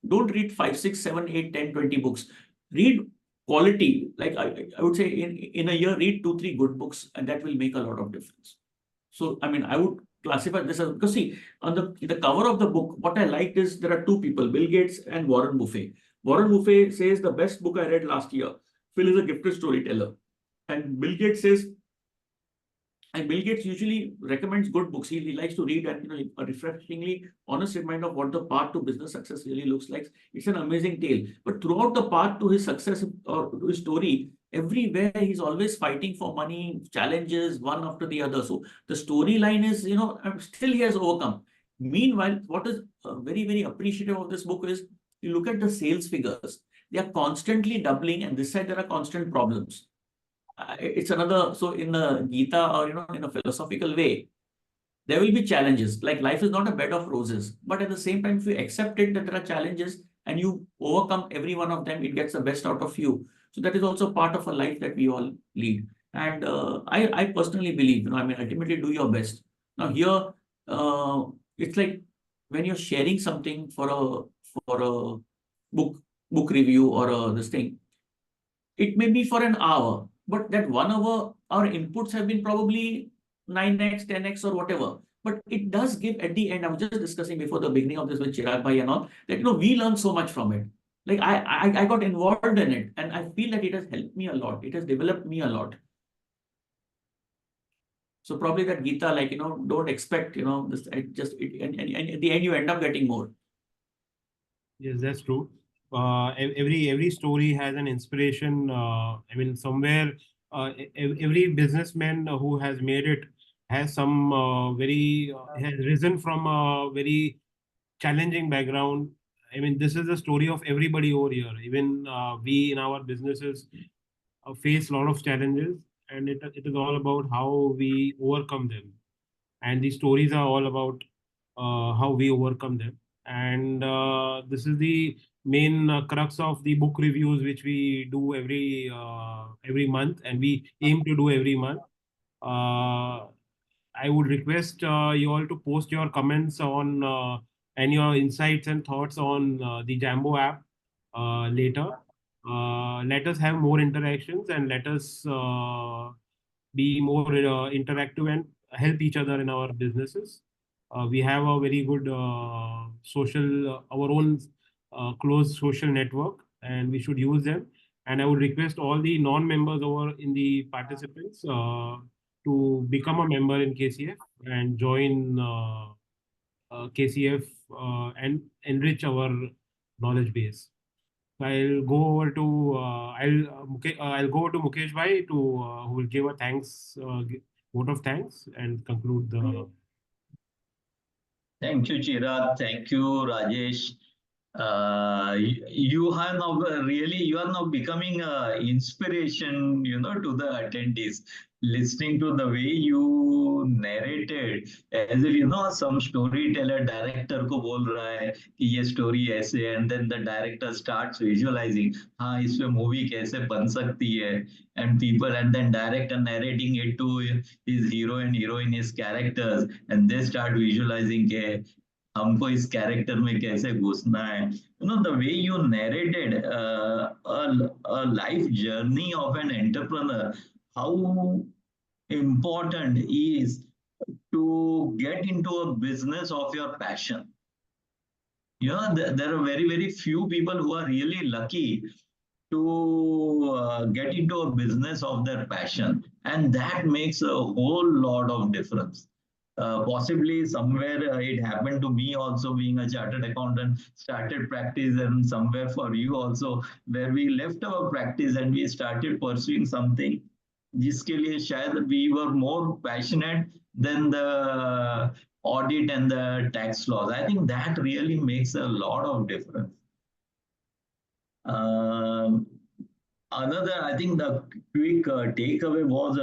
don't read 5, 6, 7, 8, 10, 20 books. Read quality. Like I would say in a year, read 2, 3 good books, and that will make a lot of difference. So I mean, I would classify this as, because see, on the cover of the book, what I liked is there are two people, Bill Gates and Warren Buffett. Warren Buffett says the best book I read last year, Phil is a gifted storyteller. And Bill Gates says, and Bill Gates usually recommends good books. He likes to read and a refreshingly honest reminder of what the path to business success really looks like. It's an amazing tale. But throughout the path to his success or to his story, everywhere he's always fighting for money, challenges one after the other. So the storyline is, still he has overcome. Meanwhile, what is very, very appreciative of this book is you look at the sales figures, they are constantly doubling, and this side there are constant problems. It's another, so in the Gita or in a philosophical way, there will be challenges. Like life is not a bed of roses, but at the same time, if you accept it that there are challenges and you overcome every one of them, it gets the best out of you. So that is also part of a life that we all lead. And I personally believe, I mean, ultimately do your best. Now here, it's like when you're sharing something for a book review or this thing, it may be for an hour, but that 1 hour, our inputs have been probably 9x, 10x, or whatever. But it does give at the end. I was just discussing before the beginning of this with Chirag Bhai and all that we learn so much from it. Like I got involved in it, and I feel that it has helped me a lot. It has developed me a lot. So probably that Gita, like don't expect this. And at the end you end up getting more. Yes, that's true. Every story has an inspiration. I mean, somewhere every businessman who has made it has some has risen from a very challenging background. I mean, this is the story of everybody over here. Even we in our businesses face a lot of challenges, and it is all about how we overcome them. And these stories are all about how we overcome them. And this is the main crux of the book reviews, which we do every month, and we aim to do every month. I would request you all to post your comments on and your insights and thoughts on the Jambo app later. Let us have more interactions, and let us be more interactive and help each other in our businesses. We have a very good our own close social network, and we should use them. And I would request all the non-members over in the participants to become a member in KCF and join KCF and enrich our knowledge base. So I'll go over to Mukesh Bhai to who will give a vote of thanks and conclude the. Thank you, Chirag. Thank you, Rajesh. You are now becoming inspiration, to the attendees. listening to the way you narrated, as if some storyteller director को बोल रहा है कि ये story ऐसे है, and then the director starts visualizing, हाँ इसमें movie कैसे बन सकती है, and people, and then director narrating it to his hero and heroine, his characters, and they start visualizing के हमको इस कैरेक्टर में कैसे घुसना है. The way you narrated a life journey of an entrepreneur, how important is to get into a business of your passion. There are very, very few people who are really lucky to get into a business of their passion, and that makes a whole lot of difference. Possibly somewhere it happened to me also, being a chartered accountant, started practice, and somewhere for you also, where we left our practice and we started pursuing something जिसके लिए शायद we were more passionate than the audit and the tax laws. I think that really makes a lot of difference. Another, I think the quick takeaway was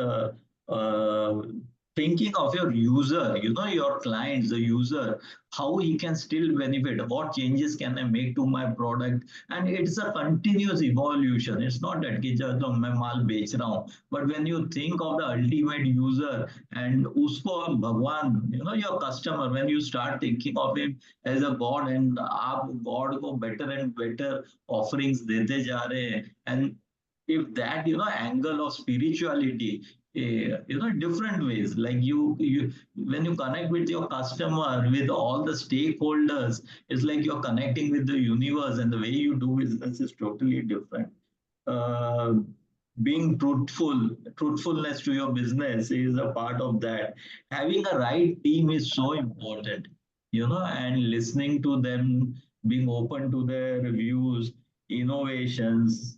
thinking of your user, your clients, the user, how he can still benefit, what changes can I make to my product. And it's a continuous evolution. It's not that कि चलो मैं माल बेच रहा हूँ, but when you think of the ultimate user and उसको आप भगवान, your customer, when you start thinking of him as a god, and आप god को better and better offerings देते जा रहे हैं, and if that angle of spirituality, different ways, like you when you connect with your customer, with all the stakeholders, it's like you're connecting with the universe, and the way you do business is totally different. Being truthfulness to your business is a part of that. Having a right team is so important, and listening to them, being open to their views, innovations.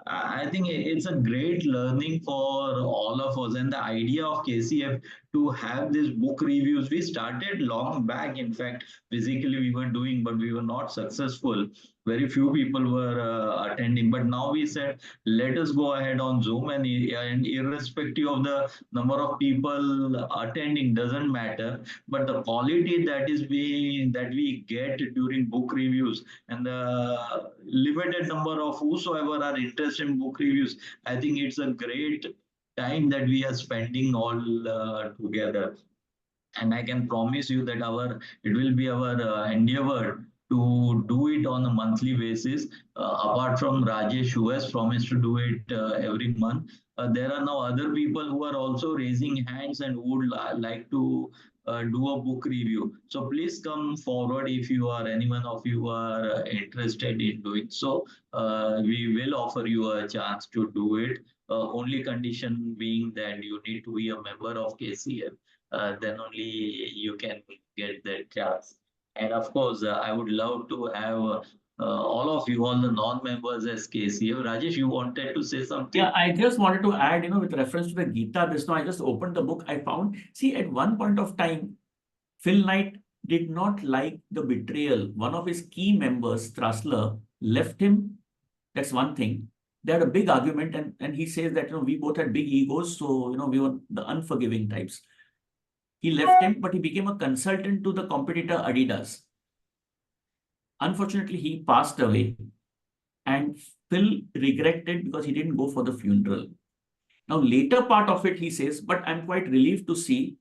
I think it's a great learning for all of us. And the idea of KCF to have this book reviews, we started long back. In fact, physically we were doing, but we were not successful. Very few people were attending. But now we said, let us go ahead on Zoom, and irrespective of the number of people attending, doesn't matter. But the quality that we get during book reviews, and the limited number of whosoever are interested in book reviews, I think it's a great time that we are spending all together. And I can promise you that it will be our endeavor to do it on a monthly basis. Apart from Rajesh, who has promised to do it every month, there are now other people who are also raising hands and would like to do a book review. So please come forward if anyone of you are interested in doing so. We will offer you a chance to do it. Only condition being that you need to be a member of KCF. Then only you can get that chance. And of course, I would love to have all of you, all the non-members as KCF. Rajesh, you wanted to say something? Yeah, I just wanted to add, with reference to the Gita, this now I just opened the book. I found, see, at one point of time, Phil Knight did not like the betrayal. One of his key members, Strasler, left him. That's one thing. They had a big argument, and he says that we both had big egos, so we were the unforgiving types. He left him, but he became a consultant to the competitor Adidas. Unfortunately, he passed away, and Phil regretted because he didn't go for the funeral. Now, later part of it, he says, but I'm quite relieved to see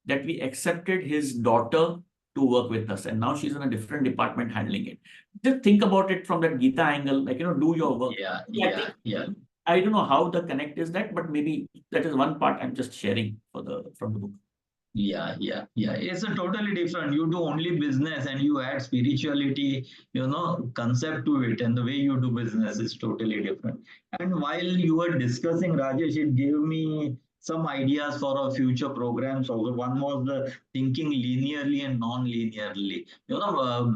that we accepted his daughter to work with us, and now she's in a different department handling it. Just think about it from that Gita angle, like, do your work. Yeah. I don't know how the connect is that, but maybe that is one part I'm just sharing from the book. Yeah. It's a totally different. You do only business and you add spirituality, concept to it, and the way you do business is totally different. And while you were discussing, Rajesh, it gave me some ideas for our future programs. Also, one was the thinking linearly and non-linearly.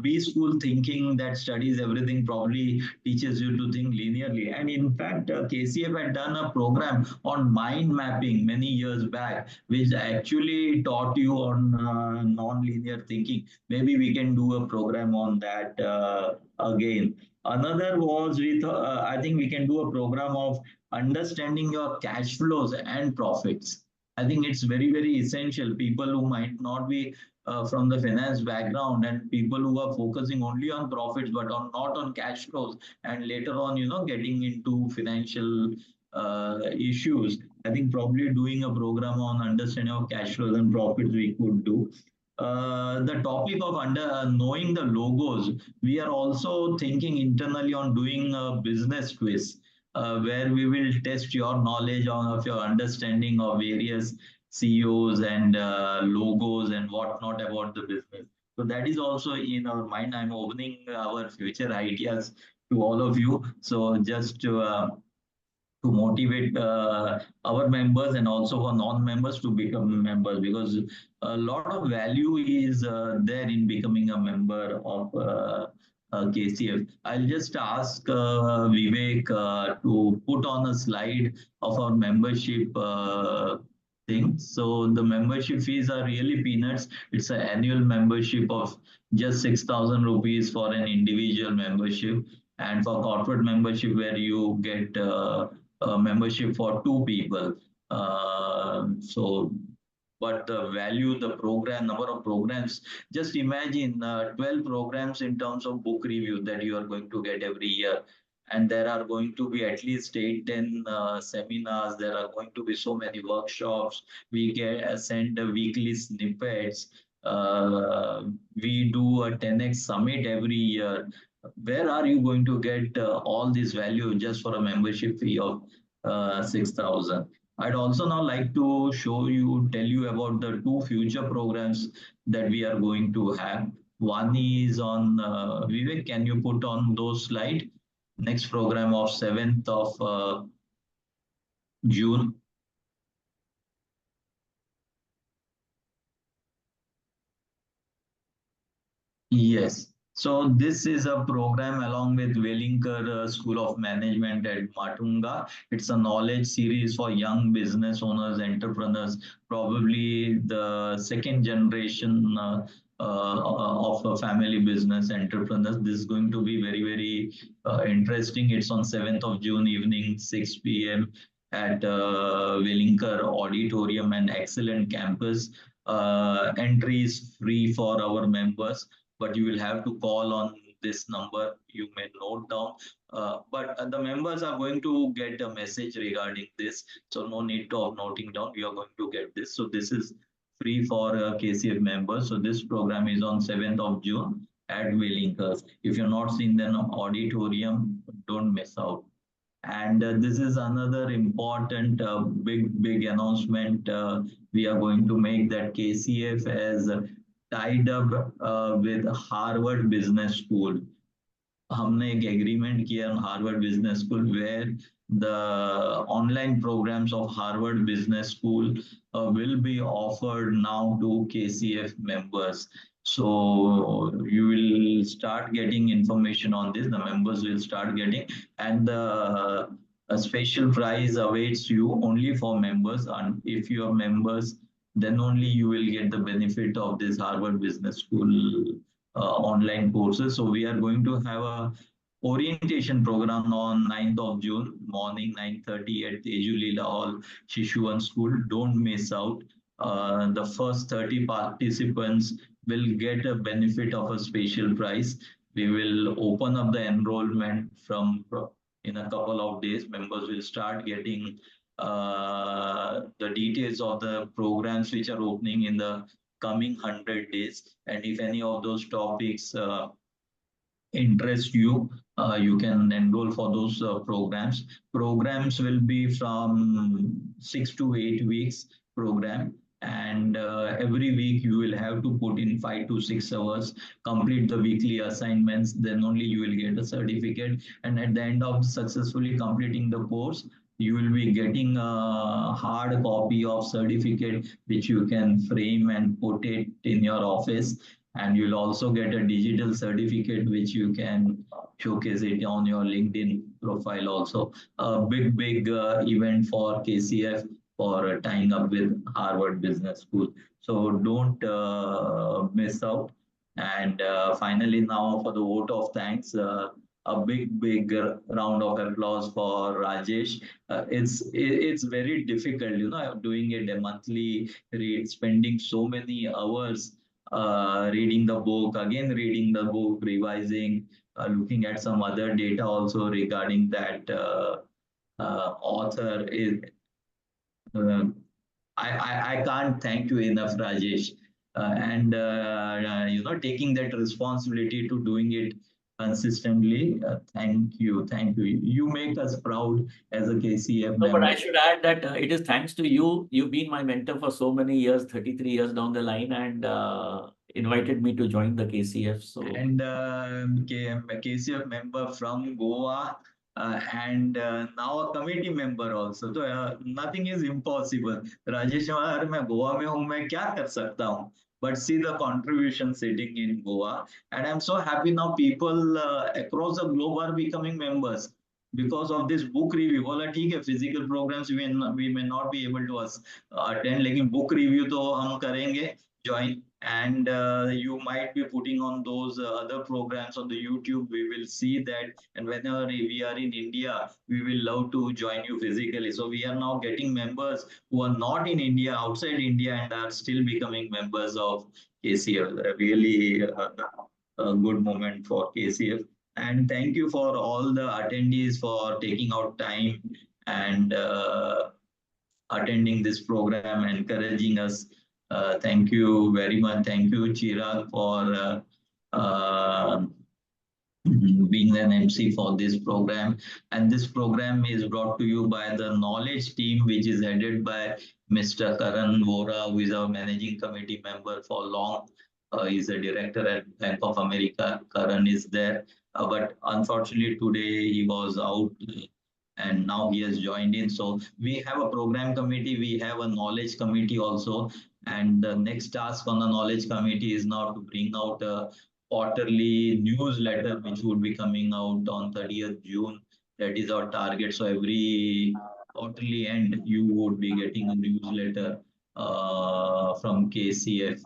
B school thinking that studies everything probably teaches you to think linearly. And in fact, KCF had done a program on mind mapping many years back, which actually taught you on non-linear thinking. Maybe we can do a program on that again. Another was with, I think we can do a program of understanding your cash flows and profits. I think it's very, very essential. People who might not be from the finance background and people who are focusing only on profits but on not on cash flows, and later on, getting into financial issues. I think probably doing a program on understanding of cash flows and profits we could do. The topic of knowing the logos, we are also thinking internally on doing a business quiz where we will test your knowledge of your understanding of various CEOs and logos and whatnot about the business. So that is also in our mind. I'm opening our future ideas to all of you. So just to motivate our members and also for non-members to become members, because a lot of value is there in becoming a member of KCF. I'll just ask Vivek to put on a slide of our membership thing. So the membership fees are really peanuts. It's an annual membership of just 6,000 rupees for an individual membership, and for corporate membership where you get membership for two people. So, but the value, the program, number of programs, just imagine 12 programs in terms of book review that you are going to get every year. And there are going to be at least 8, 10 seminars. There are going to be so many workshops. We get send weekly snippets. We do a 10x summit every year. Where are you going to get all this value just for a membership fee of 6,000? I'd also now like to tell you about the two future programs that we are going to have. One is on, Vivek, can you put on those slide? Next program of 7th of June. Yes. So this is a program along with Velinkar School of Management at Matunga. It's a knowledge series for young business owners, entrepreneurs, probably the second generation of a family business entrepreneurs. This is going to be very, very interesting. It's on 7th of June evening, 6 p.m. at Velinkar Auditorium, an excellent campus. Entry is free for our members, but you will have to call on this number. You may note down, but the members are going to get a message regarding this. So no need of noting down. You are going to get this. So this is free for KCF members. So this program is on 7th of June at Willinkers. If you're not seen the auditorium, don't miss out. And this is another important big announcement we are going to make, that KCF has tied up with Harvard Business School. हमने एक agreement किया on Harvard Business School, where the online programs of Harvard Business School will be offered now to KCF members. So you will start getting information on this. The members will start getting, and a special prize awaits you only for members. And if you are members, then only you will get the benefit of this Harvard Business School online courses. So we are going to have a orientation program on 9th of June, morning 9:30 at Tejulila Hall, Shishuan School. Don't miss out. The first 30 participants will get a benefit of a special prize. We will open up the enrollment from in a couple of days. Members will start getting the details of the programs which are opening in the coming 100 days. And if any of those topics interest you, you can enroll for those programs. Programs will be from 6 to 8 weeks program. And every week you will have to put in 5 to 6 hours, complete the weekly assignments, then only you will get a certificate. And at the end of successfully completing the course, you will be getting a hard copy of certificate, which you can frame and put it in your office. And you'll also get a digital certificate, which you can showcase it on your LinkedIn profile also. A big event for KCF for tying up with Harvard Business School. So don't miss out. And finally, now for the vote of thanks, a big round of applause for Rajesh. It's very difficult, doing a monthly read, spending so many hours reading the book, again reading the book, revising, looking at some other data also regarding that author. Um I can't thank you enough, Rajesh. And taking that responsibility to doing it consistently. Thank you, thank you. You make us proud as a KCF No, but member. I should add that it is thanks to you. You've been my mentor for so many years, 33 years down the line, and invited me to join the KCF. So, And KCF member from Goa, and now a committee member also. So nothing is impossible. Rajesh, अगर मैं गोवा में हूँ, मैं क्या कर सकता हूँ? But see the contribution sitting in Goa, and I'm so happy now. People across the globe are becoming members because of this book review. बोला ठीक है, physical programs we may not be able to attend, लेकिन book review तो हम करेंगे, join. And you might be putting on those other programs on the YouTube. We will see that, and whenever we are in India, we will love to join you physically. So we are now getting members who are not in India, outside India, and are still becoming members of KCF. Really a good moment for KCF. And thank you for all the attendees for taking out time and attending this program, encouraging us. Thank you very much. Thank you, Chirag, for being an MC for this program. And this program is brought to you by the knowledge team, which is headed by Mr. Karan Vora, who is our managing committee member for long. He's a director at Bank of America. Karan is there. But unfortunately, today he was out and now he has joined in. So we have a program committee, we have a knowledge committee also. And the next task on the knowledge committee is now to bring out a quarterly newsletter, which would be coming out on 30th June. That is our target. So every quarterly end, you would be getting a newsletter from KCF.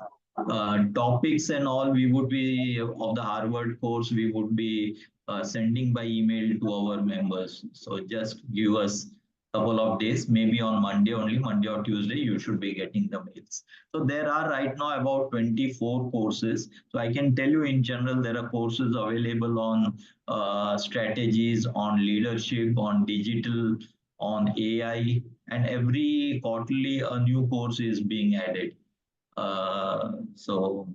Topics and all, we would be of the Harvard course, we would be sending by email to our members. So just give us a couple of days, maybe on Monday only, Monday or Tuesday, you should be getting the mails. So there are right now about 24 courses. So I can tell you in general, there are courses available on strategies, on leadership, on digital, on AI, and every quarterly a new course is being added. So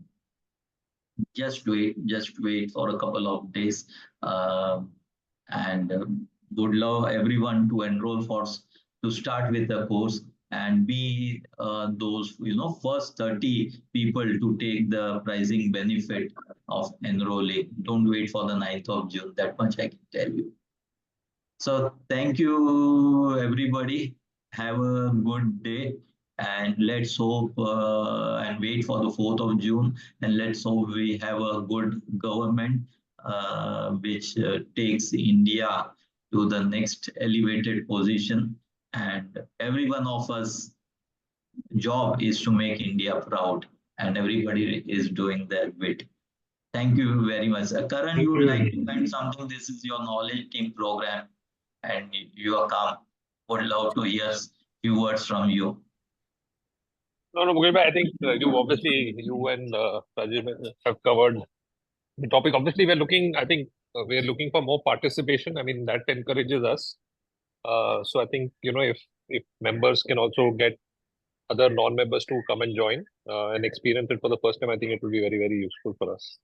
just wait for a couple of days, and would love everyone to enroll to start with the course and be those first 30 people to take the pricing benefit of enrolling. Don't wait for the 9th of June. That much I can tell you. So thank you, everybody. Have a good day. And let's hope and wait for the 4th of June. And let's hope we have a good government which takes India to the next elevated position. And every one of us job is to make India proud. And everybody is doing their bit. Thank you very much. Karan, you would like to add something? This is your knowledge team program, and you are come. Would love to hear few words from you. No, Mughal, I think you and Rajesh have covered the topic. Obviously, we're looking for more participation. I mean, that encourages us. So I think, if members can also get other non-members to come and join and experience it for the first time, I think it will be very, very useful for us.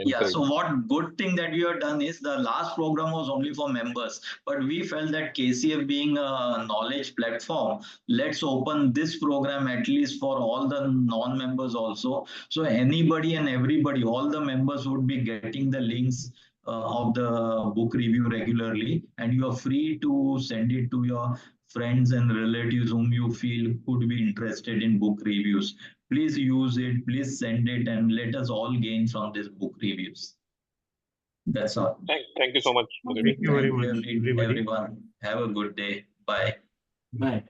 Yeah, so what good thing that we have done is the last program was only for members, but we felt that KCF being a knowledge platform, let's open this program at least for all the non-members also. So anybody and everybody, all the members would be getting the links of the book review regularly, and you are free to send it to your friends and relatives whom you feel could be interested in book reviews. Please use it, please send it, and let us all gain from this book reviews. That's all. Thank you so much. Thank you very much, everybody. Everyone. Have a good day. Bye. bye.